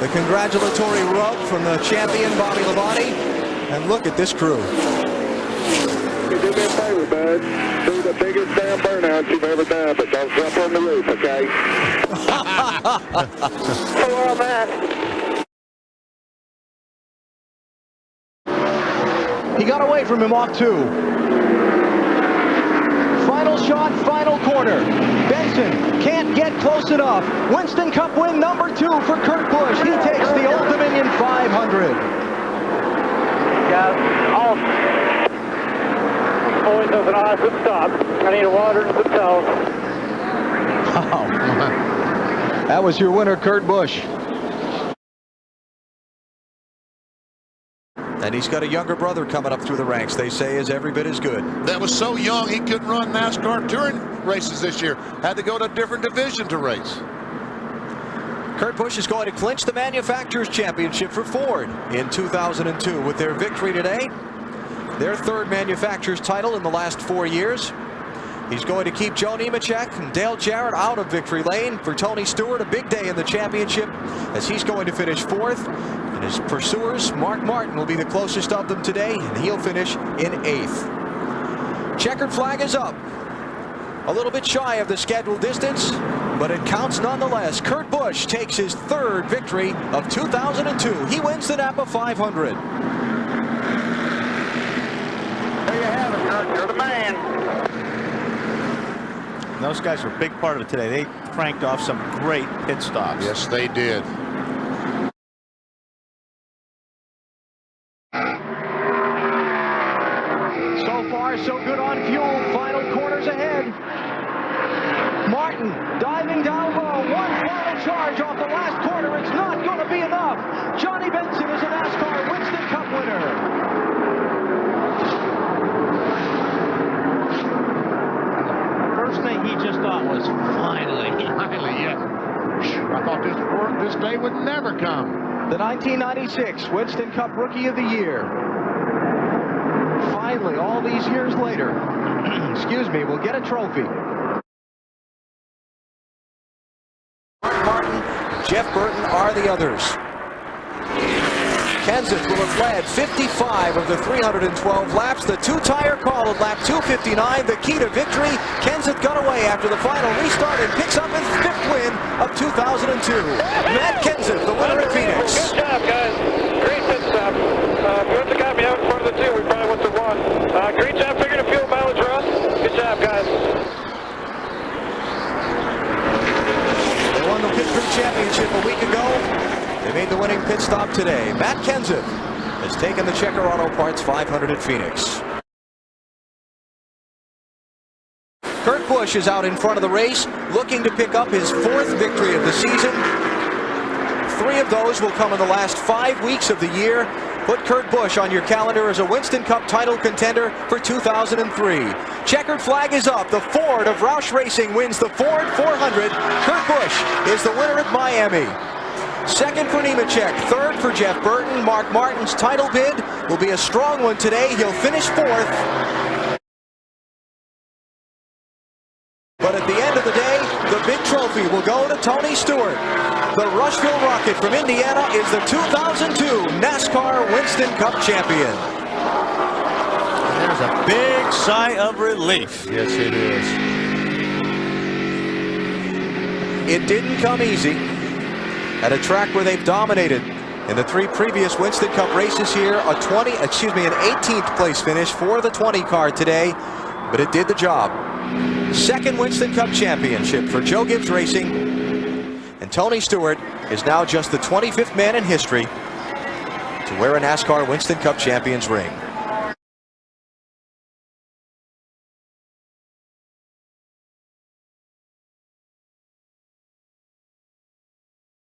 The congratulatory rub from the champion, Bobby Labonte. And look at this crew. You do me a favor, bud. Do the biggest damn burnout you've ever done, but don't jump on the roof, okay? So on that. He got away from him off 2. Final shot, final corner. Benson can't get close enough. Winston Cup win number 2 for Kurt Busch. He takes the Old Dominion 500. Guys, awesome. Always does an awesome stop. I need a water and some towels. Wow. That was your winner, Kurt Busch. And he's got a younger brother coming up through the ranks. They say is every bit as good. That was so young he couldn't run NASCAR touring races this year. Had to go to a different division to race. Kurt Busch is going to clinch the Manufacturers' Championship for Ford in 2002 with their victory today. Their 3rd Manufacturers title in the last 4 years. He's going to keep Joe Nemechek and Dale Jarrett out of victory lane. For Tony Stewart, a big day in the championship as he's going to finish 4th. And his pursuers, Mark Martin, will be the closest of them today, and he'll finish in 8th. Checkered flag is up. A little bit shy of the scheduled distance, but it counts nonetheless. Kurt Busch takes his 3rd victory of 2002. He wins the Napa 500. There you have it, Kurt. You're the man. Those guys were a big part of it today. They cranked off some great pit stops. Yes, they did. So far, so good on fuel. Final corners ahead. Martin diving down low. One final charge off the last corner. It's not going to be enough. Johnny Benson is a NASCAR Winston Cup winner. First thing he just thought was, finally, yeah. I thought this day would never come. The 1996 Winston Cup Rookie of the Year. Finally, all these years later, excuse me, we'll get a trophy. Martin, Jeff Burton are the others. Kenseth will have led 55 of the 312 laps. The 2-tire call at lap 259, the key to victory. Kenseth got away after the final restart and picks up his 5th win of 2002. Matt Kenseth, the winner at Phoenix. Good job, guys. Great pit stop. If you would have got me out in front of the 2, we probably would have won. Great job figuring the fuel mileage run. Good job, guys. They won the Pit Crew Championship a week ago. They made the winning pit stop today. Matt Kenseth has taken the Checker Auto Parts 500 at Phoenix. Kurt Busch is out in front of the race, looking to pick up his 4th victory of the season. 3 of those will come in the last 5 weeks of the year. Put Kurt Busch on your calendar as a Winston Cup title contender for 2003. Checkered flag is up. The Ford of Roush Racing wins the Ford 400. Kurt Busch is the winner at Miami. 2nd for Nemechek, 3rd for Jeff Burton. Mark Martin's title bid will be a strong one today. He'll finish 4th. But at the end of the day, the big trophy will go to Tony Stewart. The Rushville Rocket from Indiana is the 2002 NASCAR Winston Cup champion. There's a big sigh of relief. Yes, it is. It didn't come easy at a track where they've dominated in the 3 previous Winston Cup races here. An 18th place finish for the 20 car today, but it did the job. Second Winston Cup championship for Joe Gibbs Racing, and Tony Stewart is now just the 25th man in history to wear a NASCAR Winston Cup champions ring.